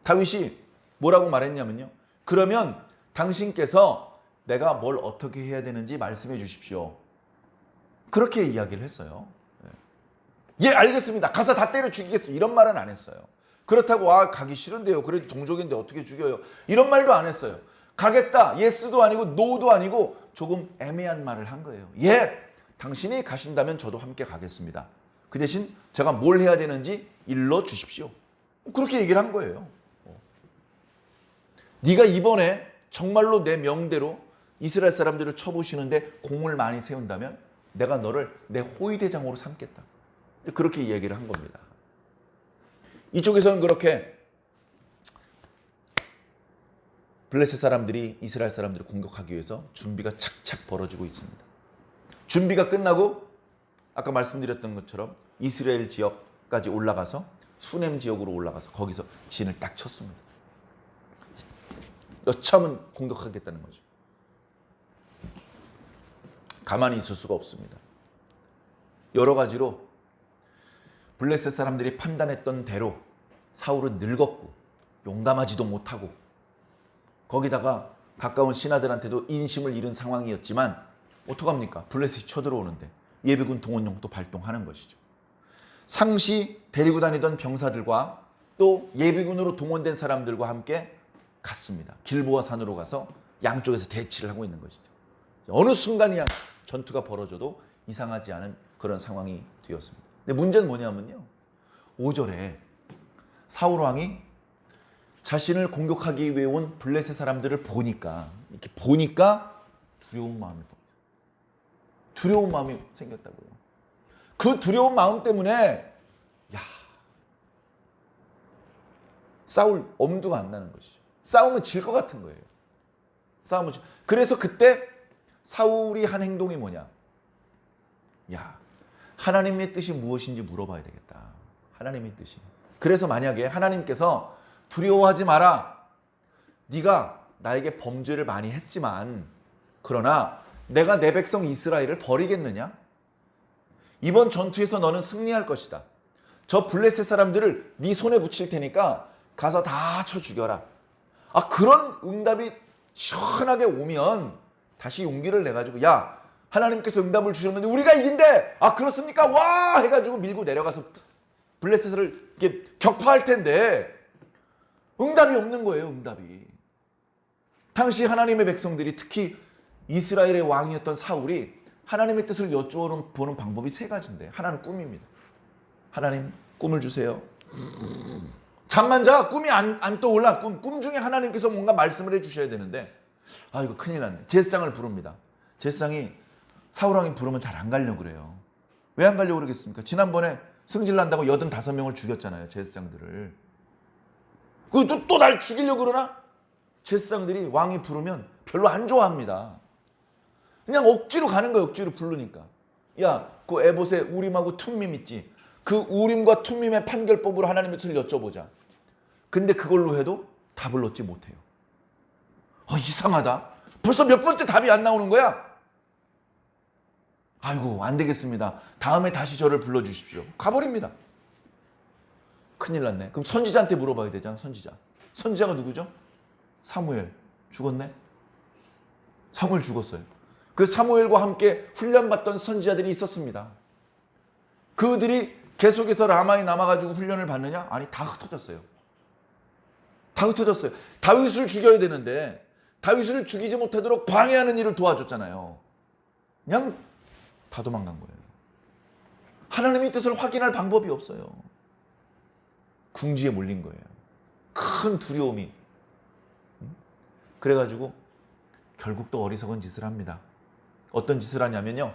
다윗이 뭐라고 말했냐면요. 그러면 당신께서 내가 뭘 어떻게 해야 되는지 말씀해 주십시오. 그렇게 이야기를 했어요. 예, 알겠습니다. 가서 다 때려 죽이겠습니다. 이런 말은 안 했어요. 그렇다고 가기 싫은데요. 그래도 동족인데 어떻게 죽여요. 이런 말도 안 했어요. 가겠다. 예스도 아니고 노도 아니고 조금 애매한 말을 한 거예요. 예, 당신이 가신다면 저도 함께 가겠습니다. 그 대신 제가 뭘 해야 되는지 일러 주십시오. 그렇게 얘기를 한 거예요. 네가 이번에 정말로 내 명대로 이스라엘 사람들을 쳐부시는데 공을 많이 세운다면 내가 너를 내 호위대장으로 삼겠다. 그렇게 얘기를 한 겁니다. 이쪽에서는 그렇게 블레셋 사람들이 이스라엘 사람들을 공격하기 위해서 준비가 착착 벌어지고 있습니다. 준비가 끝나고 아까 말씀드렸던 것처럼 이스라엘 지역까지 올라가서 수넴 지역으로 올라가서 거기서 진을 딱 쳤습니다. 여차하면 공격하겠다는 거죠. 가만히 있을 수가 없습니다. 여러 가지로 블레셋 사람들이 판단했던 대로 사울은 늙었고 용감하지도 못하고 거기다가 가까운 신하들한테도 인심을 잃은 상황이었지만 어떡합니까? 블레셋이 쳐들어오는데 예비군 동원령도 발동하는 것이죠. 상시 데리고 다니던 병사들과 또 예비군으로 동원된 사람들과 함께 갔습니다. 길보아 산으로 가서 양쪽에서 대치를 하고 있는 것이죠. 어느 순간이야 전투가 벌어져도 이상하지 않은 그런 상황이 되었습니다. 근데 문제는 뭐냐면요. 5절에 사울 왕이 자신을 공격하기 위해 온 블레셋 사람들을 보니까 두려운 마음이 보여요. 두려운 마음이 생겼다고요. 그 두려운 마음 때문에 싸울 엄두가 안 나는 것이죠. 싸우면 질 것 같은 거예요. 그래서 그때 사울이 한 행동이 뭐냐? 하나님의 뜻이 무엇인지 물어봐야 되겠다. 하나님의 뜻이. 그래서 만약에 하나님께서 두려워하지 마라. 네가 나에게 범죄를 많이 했지만 그러나 내가 내 백성 이스라엘을 버리겠느냐? 이번 전투에서 너는 승리할 것이다. 저 블레셋 사람들을 네 손에 붙일 테니까 가서 다 쳐 죽여라. 그런 응답이 시원하게 오면 다시 용기를 내가지고 하나님께서 응답을 주셨는데 우리가 이긴대. 그렇습니까? 와 해가지고 밀고 내려가서 블레셋을 이렇게 격파할 텐데 응답이 없는 거예요. 응답이. 당시 하나님의 백성들이 특히 이스라엘의 왕이었던 사울이 하나님의 뜻을 여쭤보는 방법이 세 가지인데 하나는 꿈입니다. 하나님 꿈을 주세요. 잠만 자. 꿈이 안 떠올라. 꿈 중에 하나님께서 뭔가 말씀을 해주셔야 되는데 이거 큰일 났네. 제사장을 부릅니다. 제사장이 사울왕이 부르면 잘 안 가려고 그래요. 왜 안 가려고 그러겠습니까? 지난번에 승질 난다고 85명을 죽였잖아요. 제사장들을. 또 날 죽이려고 그러나? 제사장들이 왕이 부르면 별로 안 좋아합니다. 그냥 억지로 가는 거예요. 억지로 부르니까. 그 에봇에 우림하고 툼밈 있지. 그 우림과 툼밈의 판결법으로 하나님의 뜻을 여쭤보자. 근데 그걸로 해도 답을 얻지 못해요. 이상하다. 벌써 몇 번째 답이 안 나오는 거야. 아이고 안 되겠습니다. 다음에 다시 저를 불러주십시오. 가버립니다. 큰일 났네. 그럼 선지자한테 물어봐야 되잖아. 선지자가 누구죠? 사무엘. 죽었네. 사무엘 죽었어요. 그 사무엘과 함께 훈련받던 선지자들이 있었습니다. 그들이 계속해서 라마에 남아가지고 훈련을 받느냐? 아니, 다 흩어졌어요. 다윗을 죽여야 되는데 다윗을 죽이지 못하도록 방해하는 일을 도와줬잖아요. 그냥 다 도망간 거예요. 하나님의 뜻을 확인할 방법이 없어요. 궁지에 몰린 거예요. 큰 두려움이. 그래가지고 결국 또 어리석은 짓을 합니다. 어떤 짓을 하냐면요.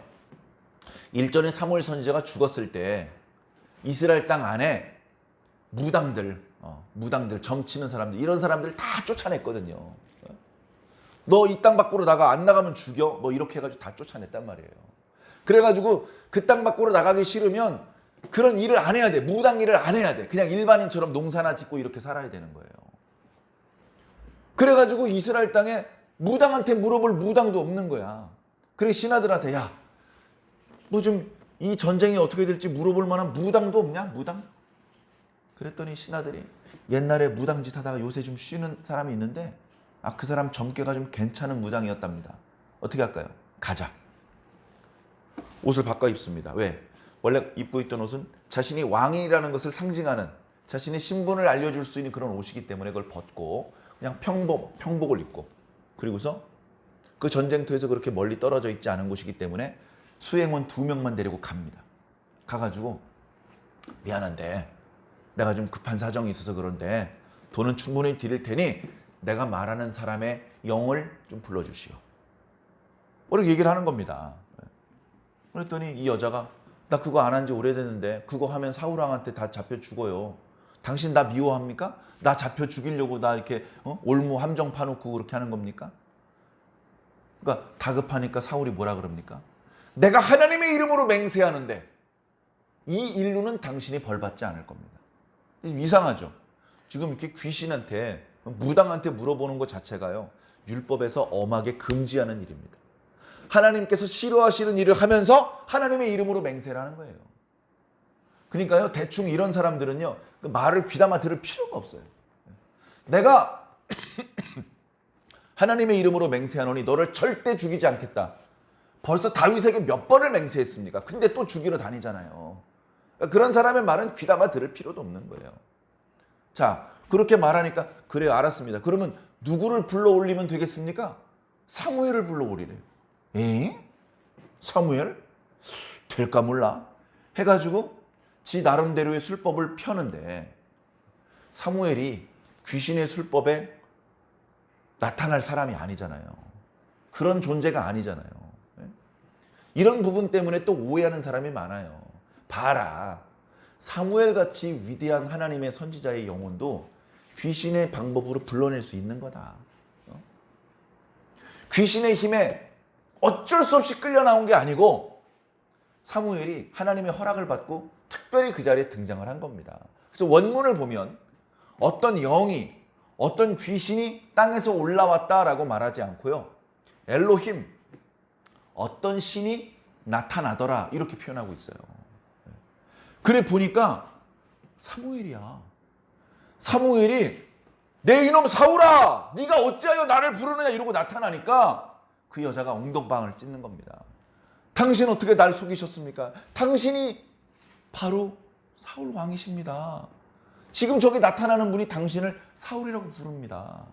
일전에 사무엘 선지자가 죽었을 때 이스라엘 땅 안에 무당들, 점치는 사람들, 이런 사람들 다 쫓아냈거든요. 너 이 땅 밖으로 나가, 안 나가면 죽여. 이렇게 해가지고 다 쫓아냈단 말이에요. 그래가지고 그 땅 밖으로 나가기 싫으면 그런 일을 안 해야 돼. 무당 일을 안 해야 돼. 그냥 일반인처럼 농사나 짓고 이렇게 살아야 되는 거예요. 그래가지고 이스라엘 땅에 무당한테 물어볼 무당도 없는 거야. 그래 신하들한테 너 좀 이 전쟁이 어떻게 될지 물어볼 만한 무당도 없냐? 무당? 그랬더니 신하들이 옛날에 무당짓 하다가 요새 좀 쉬는 사람이 있는데 그 사람 점괘가 좀 괜찮은 무당이었답니다. 어떻게 할까요? 가자. 옷을 바꿔 입습니다. 왜? 원래 입고 있던 옷은 자신이 왕이라는 것을 상징하는 자신의 신분을 알려줄 수 있는 그런 옷이기 때문에 그걸 벗고 그냥 평복을 입고 그리고서 그 전쟁터에서 그렇게 멀리 떨어져 있지 않은 곳이기 때문에 수행원 2명만 데리고 갑니다. 가가지고 미안한데 내가 좀 급한 사정이 있어서 그런데 돈은 충분히 드릴 테니 내가 말하는 사람의 영을 좀 불러주시오. 이렇게 얘기를 하는 겁니다. 그랬더니 이 여자가 나 그거 안 한 지 오래됐는데 그거 하면 사울왕한테 다 잡혀 죽어요. 당신 나 미워합니까? 나 잡혀 죽이려고 나 이렇게 올무 함정 파놓고 그렇게 하는 겁니까? 그러니까 다급하니까 사울이 뭐라 그럽니까? 내가 하나님의 이름으로 맹세하는데 이 일로는 당신이 벌받지 않을 겁니다. 이상하죠? 지금 이렇게 귀신한테 무당한테 물어보는 것 자체가요. 율법에서 엄하게 금지하는 일입니다. 하나님께서 싫어하시는 일을 하면서 하나님의 이름으로 맹세를 하는 거예요. 그러니까요. 대충 이런 사람들은요. 그 말을 귀담아 들을 필요가 없어요. 내가 하나님의 이름으로 맹세하노니 너를 절대 죽이지 않겠다. 벌써 다윗에게 몇 번을 맹세했습니까? 근데 또 죽이러 다니잖아요. 그런 사람의 말은 귀담아 들을 필요도 없는 거예요. 자, 그렇게 말하니까 그래요, 알았습니다. 그러면 누구를 불러 올리면 되겠습니까? 사무엘을 불러 올리래요. 에? 사무엘? 될까 몰라. 해가지고 지 나름대로의 술법을 펴는데 사무엘이 귀신의 술법에 나타날 사람이 아니잖아요. 그런 존재가 아니잖아요. 이런 부분 때문에 또 오해하는 사람이 많아요. 봐라. 사무엘같이 위대한 하나님의 선지자의 영혼도 귀신의 방법으로 불러낼 수 있는 거다. 귀신의 힘에 어쩔 수 없이 끌려 나온 게 아니고 사무엘이 하나님의 허락을 받고 특별히 그 자리에 등장을 한 겁니다. 그래서 원문을 보면 어떤 영이, 어떤 귀신이 땅에서 올라왔다라고 말하지 않고요. 엘로힘, 어떤 신이 나타나더라 이렇게 표현하고 있어요. 그래 보니까 사무엘이야. 사무엘이 내 이놈 사울아, 네가 어찌하여 나를 부르느냐 이러고 나타나니까 그 여자가 엉덩방을 찢는 겁니다. 당신 어떻게 날 속이셨습니까? 당신이 바로 사울 왕이십니다. 지금 저기 나타나는 분이 당신을 사울이라고 부릅니다.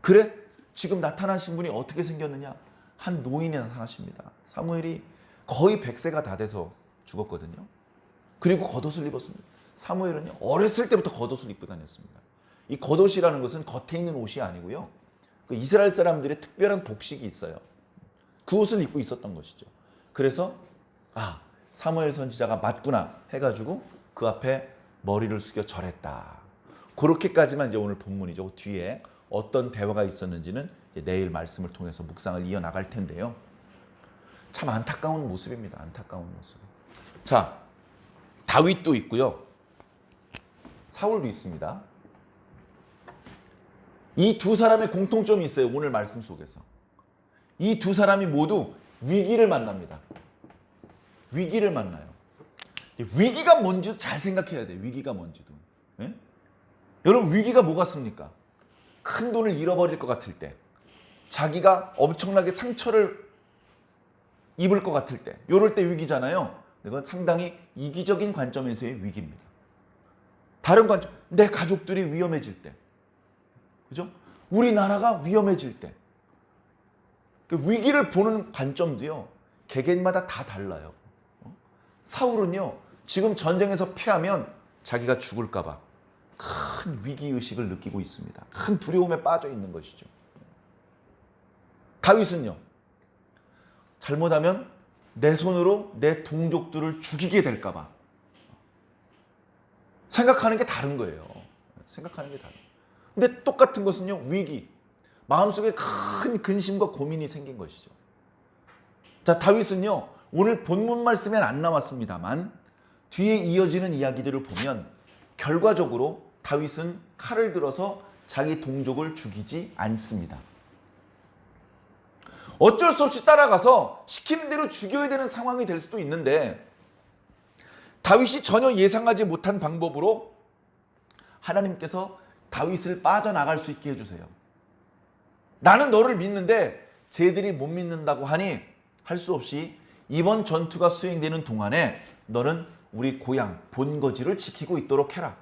그래? 지금 나타나신 분이 어떻게 생겼느냐? 한 노인이 나타나십니다. 사무엘이 거의 100세가 다 돼서 죽었거든요. 그리고 겉옷을 입었습니다. 사무엘은요, 어렸을 때부터 겉옷을 입고 다녔습니다. 이 겉옷이라는 것은 겉에 있는 옷이 아니고요. 그 이스라엘 사람들의 특별한 복식이 있어요. 그 옷을 입고 있었던 것이죠. 그래서 아, 사무엘 선지자가 맞구나 해가지고 그 앞에 머리를 숙여 절했다. 그렇게까지만 이제 오늘 본문이죠. 뒤에 어떤 대화가 있었는지는 내일 말씀을 통해서 묵상을 이어나갈 텐데요. 참 안타까운 모습입니다. 안타까운 모습. 자, 다윗도 있고요. 사울도 있습니다. 이 두 사람의 공통점이 있어요. 오늘 말씀 속에서. 이 두 사람이 모두 위기를 만납니다. 위기를 만나요. 위기가 뭔지 잘 생각해야 돼요. 위기가 뭔지도. 예? 여러분 위기가 뭐 같습니까? 큰 돈을 잃어버릴 것 같을 때, 자기가 엄청나게 상처를 입을 것 같을 때, 이럴 때 위기잖아요. 이건 상당히 이기적인 관점에서의 위기입니다. 다른 관점, 내 가족들이 위험해질 때, 그죠? 우리나라가 위험해질 때, 위기를 보는 관점도요, 개개인마다 다 달라요. 사울은요, 지금 전쟁에서 패하면 자기가 죽을까봐 큰 위기의식을 느끼고 있습니다. 큰 두려움에 빠져 있는 것이죠. 다윗은요, 잘못하면 내 손으로 내 동족들을 죽이게 될까봐 생각하는 게 다른 거예요. 생각하는 게 다른. 근데 똑같은 것은요, 위기. 마음속에 큰 근심과 고민이 생긴 것이죠. 자, 다윗은요, 오늘 본문 말씀엔 안 나왔습니다만 뒤에 이어지는 이야기들을 보면 결과적으로 다윗은 칼을 들어서 자기 동족을 죽이지 않습니다. 어쩔 수 없이 따라가서 시킨 대로 죽여야 되는 상황이 될 수도 있는데 다윗이 전혀 예상하지 못한 방법으로 하나님께서 다윗을 빠져나갈 수 있게 해주세요. 나는 너를 믿는데 쟤들이 못 믿는다고 하니 할 수 없이 이번 전투가 수행되는 동안에 너는 우리 고향 본거지를 지키고 있도록 해라.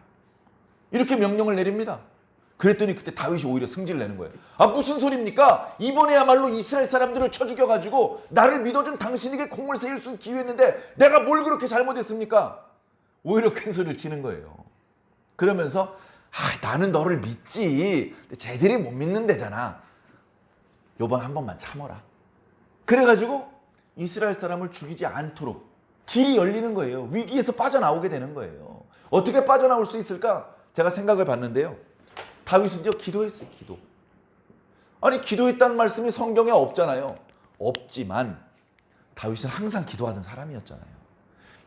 이렇게 명령을 내립니다. 그랬더니 그때 다윗이 오히려 승질을 내는 거예요. 아, 무슨 소리입니까? 이번에야말로 이스라엘 사람들을 쳐 죽여가지고 나를 믿어준 당신에게 공을 세울 수 기회했는데 내가 뭘 그렇게 잘못했습니까? 오히려 큰 소리를 치는 거예요. 그러면서 나는 너를 믿지. 근데 쟤들이 못 믿는 데잖아. 요번 한 번만 참아라. 그래가지고 이스라엘 사람을 죽이지 않도록 길이 열리는 거예요. 위기에서 빠져나오게 되는 거예요. 어떻게 빠져나올 수 있을까? 제가 생각을 봤는데요. 다윗은요, 기도했어요. 기도. 아니, 기도했다는 말씀이 성경에 없잖아요. 없지만 다윗은 항상 기도하던 사람이었잖아요.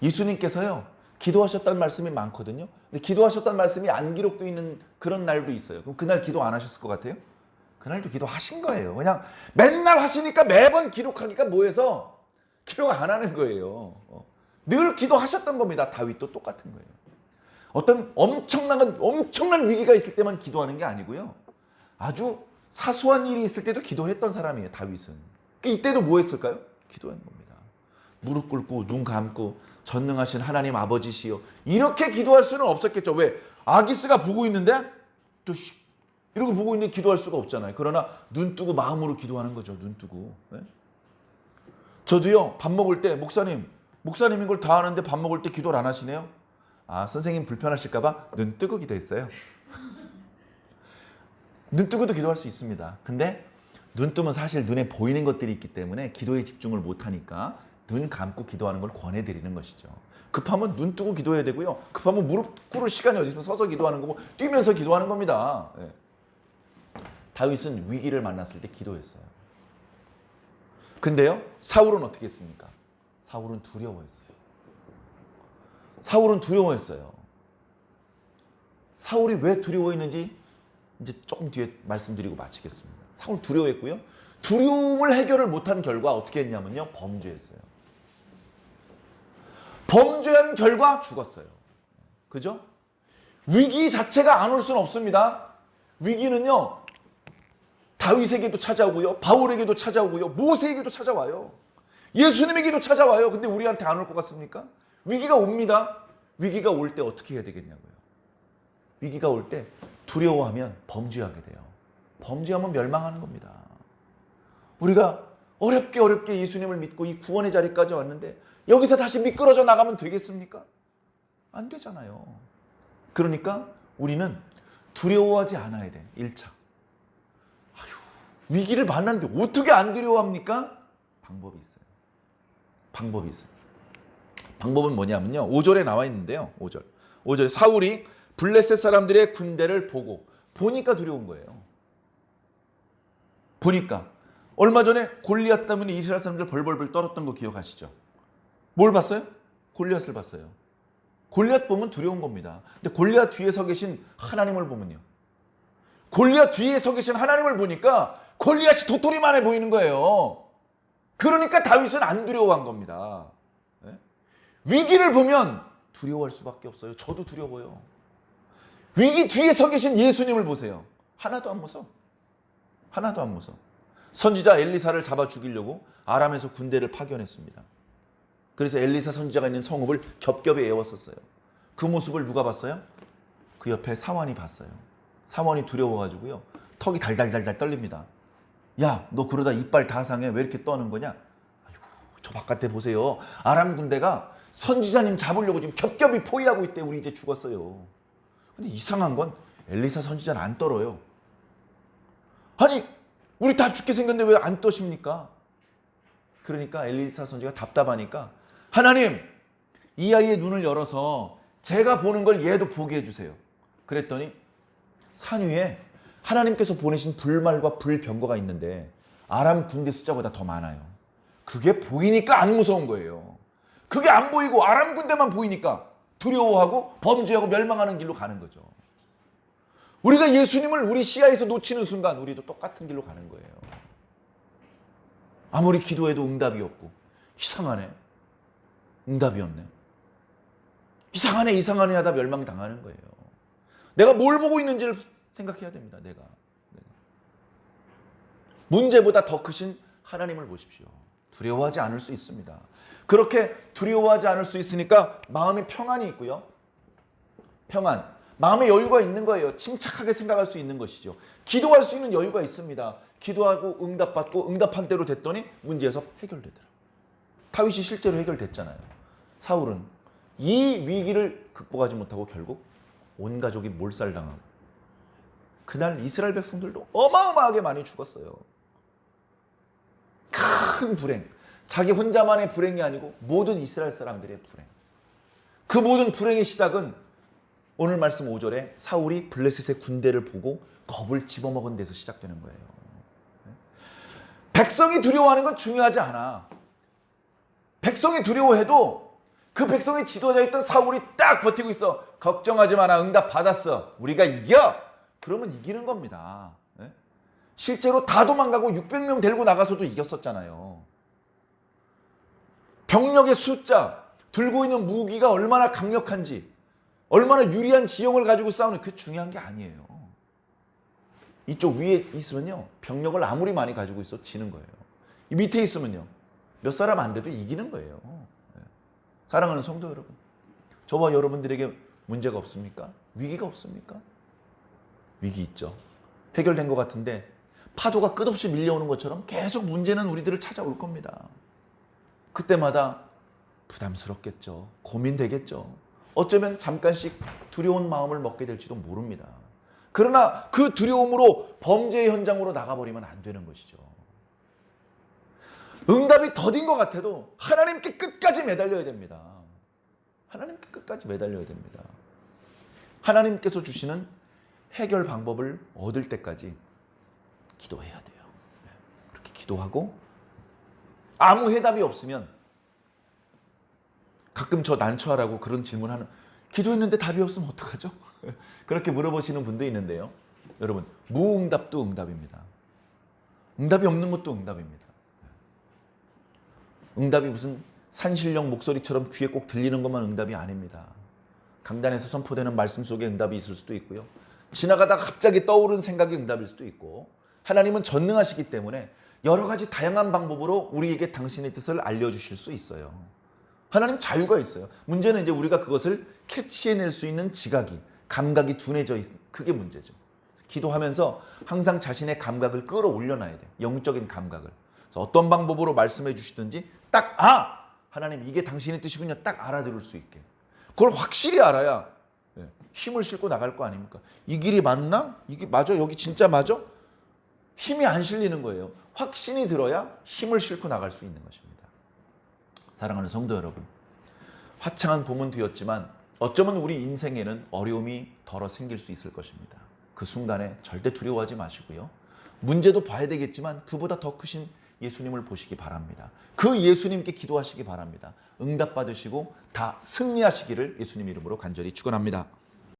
예수님께서요, 기도하셨다는 말씀이 많거든요. 근데 기도하셨다는 말씀이 안 기록되어 있는 그런 날도 있어요. 그럼 그날 기도 안 하셨을 것 같아요? 그날도 기도하신 거예요. 그냥 맨날 하시니까 매번 기록하기가 뭐해서 기록 안 하는 거예요. 늘 기도하셨던 겁니다. 다윗도 똑같은 거예요. 어떤 엄청난 위기가 있을 때만 기도하는 게 아니고요. 아주 사소한 일이 있을 때도 기도했던 사람이에요, 다윗은. 이때도 뭐 했을까요? 기도한 겁니다. 무릎 꿇고 눈 감고 전능하신 하나님 아버지시여, 이렇게 기도할 수는 없었겠죠. 왜? 아기스가 보고 있는데 또 이러고 보고 있는데 기도할 수가 없잖아요. 그러나 눈 뜨고 마음으로 기도하는 거죠. 눈 뜨고. 네? 저도요, 밥 먹을 때 목사님인 걸 다 아는데 밥 먹을 때 기도를 안 하시네요. 아, 선생님 불편하실까 봐 눈 뜨고 기도했어요. 눈 뜨고도 기도할 수 있습니다. 근데 눈 뜨면 사실 눈에 보이는 것들이 있기 때문에 기도에 집중을 못하니까 눈 감고 기도하는 걸 권해드리는 것이죠. 급하면 눈 뜨고 기도해야 되고요. 급하면 무릎 꿇을 시간이 어디 있으면 서서 기도하는 거고 뛰면서 기도하는 겁니다. 예. 다윗은 위기를 만났을 때 기도했어요. 근데요, 사울은 어떻게 했습니까? 사울은 두려워했어요. 사울은 두려워했어요. 사울이 왜 두려워했는지 이제 조금 뒤에 말씀드리고 마치겠습니다. 사울 두려워했고요. 두려움을 해결을 못한 결과 어떻게 했냐면요, 범죄했어요. 범죄한 결과 죽었어요. 그죠? 위기 자체가 안 올 수는 없습니다. 위기는요, 다윗에게도 찾아오고요, 바울에게도 찾아오고요, 모세에게도 찾아와요. 예수님에게도 찾아와요. 근데 우리한테 안 올 것 같습니까? 위기가 옵니다. 위기가 올 때 어떻게 해야 되겠냐고요. 위기가 올 때 두려워하면 범죄하게 돼요. 범죄하면 멸망하는 겁니다. 우리가 어렵게 예수님을 믿고 이 구원의 자리까지 왔는데 여기서 다시 미끄러져 나가면 되겠습니까? 안 되잖아요. 그러니까 우리는 두려워하지 않아야 돼. 1차. 위기를 만났는데 어떻게 안 두려워합니까? 방법이 있어요. 방법이 있어요. 방법은 뭐냐면요, 5절에 나와 있는데요. 5절에 사울이 블레셋 사람들의 군대를 보니까 두려운 거예요. 보니까. 얼마 전에 골리앗 때문에 이스라엘 사람들 벌벌벌 떨었던 거 기억하시죠? 뭘 봤어요? 골리앗을 봤어요. 골리앗 보면 두려운 겁니다. 근데 골리앗 뒤에 서 계신 하나님을 보면요, 골리앗 뒤에 서 계신 하나님을 보니까 골리앗이 도토리만해 보이는 거예요. 그러니까 다윗은 안 두려워한 겁니다. 네? 위기를 보면 두려워할 수밖에 없어요. 저도 두려워요. 위기 뒤에 서 계신 예수님을 보세요. 하나도 안 무서워. 하나도 안 무서워. 선지자 엘리사를 잡아 죽이려고 아람에서 군대를 파견했습니다. 그래서 엘리사 선지자가 있는 성읍을 겹겹이 에웠었어요. 그 모습을 누가 봤어요? 그 옆에 사환이 봤어요. 사환이 두려워가지고요, 턱이 달달달달 떨립니다. 야, 너 그러다 이빨 다 상해. 왜 이렇게 떠는 거냐? 아이고, 저 바깥에 보세요. 아람 군대가 선지자님 잡으려고 지금 겹겹이 포위하고 있대. 우리 이제 죽었어요. 근데 이상한 건 엘리사 선지자는 안 떨어요. 아니, 우리 다 죽게 생겼는데 왜 안 떠십니까? 그러니까 엘리사 선지자가 답답하니까, 하나님, 이 아이의 눈을 열어서 제가 보는 걸 얘도 보게 해주세요. 그랬더니 산 위에 하나님께서 보내신 불말과 불병거가 있는데 아람 군대 숫자보다 더 많아요. 그게 보이니까 안 무서운 거예요. 그게 안 보이고 아람 군대만 보이니까 두려워하고 범죄하고 멸망하는 길로 가는 거죠. 우리가 예수님을 우리 시야에서 놓치는 순간 우리도 똑같은 길로 가는 거예요. 아무리 기도해도 응답이 없고, 이상하네, 응답이 없네, 이상하네 하다 멸망당하는 거예요. 내가 뭘 보고 있는지를 생각해야 됩니다. 내가. 문제보다 더 크신 하나님을 보십시오. 두려워하지 않을 수 있습니다. 그렇게 두려워하지 않을 수 있으니까 마음에 평안이 있고요. 평안, 마음에 여유가 있는 거예요. 침착하게 생각할 수 있는 것이죠. 기도할 수 있는 여유가 있습니다. 기도하고 응답받고 응답한 대로 됐더니 문제에서 해결되더라고요. 다윗이 실제로 해결됐잖아요. 사울은 이 위기를 극복하지 못하고 결국 온 가족이 몰살당하고, 그날 이스라엘 백성들도 어마어마하게 많이 죽었어요. 큰 불행. 자기 혼자만의 불행이 아니고 모든 이스라엘 사람들의 불행. 그 모든 불행의 시작은 오늘 말씀 5절에 사울이 블레셋의 군대를 보고 겁을 집어먹은 데서 시작되는 거예요. 백성이 두려워하는 건 중요하지 않아. 백성이 두려워해도 그 백성의 지도자였던 사울이 딱 버티고 있어. 걱정하지 마라, 응답 받았어, 우리가 이겨. 그러면 이기는 겁니다. 실제로 다 도망가고 600명 데리고 나가서도 이겼었잖아요. 병력의 숫자, 들고 있는 무기가 얼마나 강력한지, 얼마나 유리한 지형을 가지고 싸우는, 그게 중요한 게 아니에요. 이쪽 위에 있으면요, 병력을 아무리 많이 가지고 있어도 지는 거예요. 이 밑에 있으면요, 몇 사람 안 돼도 이기는 거예요. 사랑하는 성도 여러분, 저와 여러분들에게 문제가 없습니까? 위기가 없습니까? 위기 있죠. 해결된 것 같은데 파도가 끝없이 밀려오는 것처럼 계속 문제는 우리들을 찾아올 겁니다. 그때마다 부담스럽겠죠. 고민되겠죠. 어쩌면 잠깐씩 두려운 마음을 먹게 될지도 모릅니다. 그러나 그 두려움으로 범죄의 현장으로 나가버리면 안 되는 것이죠. 응답이 더딘 것 같아도 하나님께 끝까지 매달려야 됩니다. 하나님께 끝까지 매달려야 됩니다. 하나님께서 주시는 해결 방법을 얻을 때까지 기도해야 돼요. 그렇게 기도하고 아무 해답이 없으면 가끔 저 난처하라고 그런 질문하는, 기도했는데 답이 없으면 어떡하죠? 그렇게 물어보시는 분도 있는데요. 여러분, 무응답도 응답입니다. 응답이 없는 것도 응답입니다. 응답이 무슨 산신령 목소리처럼 귀에 꼭 들리는 것만 응답이 아닙니다. 강단에서 선포되는 말씀 속에 응답이 있을 수도 있고요. 지나가다가 갑자기 떠오른 생각이 응답일 수도 있고, 하나님은 전능하시기 때문에 여러 가지 다양한 방법으로 우리에게 당신의 뜻을 알려주실 수 있어요. 하나님 자유가 있어요. 문제는 이제 우리가 그것을 캐치해낼 수 있는 지각이, 감각이 둔해져 있는, 그게 문제죠. 기도하면서 항상 자신의 감각을 끌어올려놔야 돼요. 영적인 감각을. 그래서 어떤 방법으로 말씀해 주시든지 딱, 하나님 이게 당신의 뜻이군요, 딱 알아들을 수 있게. 그걸 확실히 알아야 힘을 싣고 나갈 거 아닙니까? 이 길이 맞나? 이게 맞아? 여기 진짜 맞아? 힘이 안 실리는 거예요. 확신이 들어야 힘을 싣고 나갈 수 있는 것입니다. 사랑하는 성도 여러분, 화창한 봄은 되었지만 어쩌면 우리 인생에는 어려움이 덜어 생길 수 있을 것입니다. 그 순간에 절대 두려워하지 마시고요. 문제도 봐야 되겠지만 그보다 더 크신 예수님을 보시기 바랍니다. 그 예수님께 기도하시기 바랍니다. 응답 받으시고 다 승리하시기를 예수님 이름으로 간절히 축원합니다.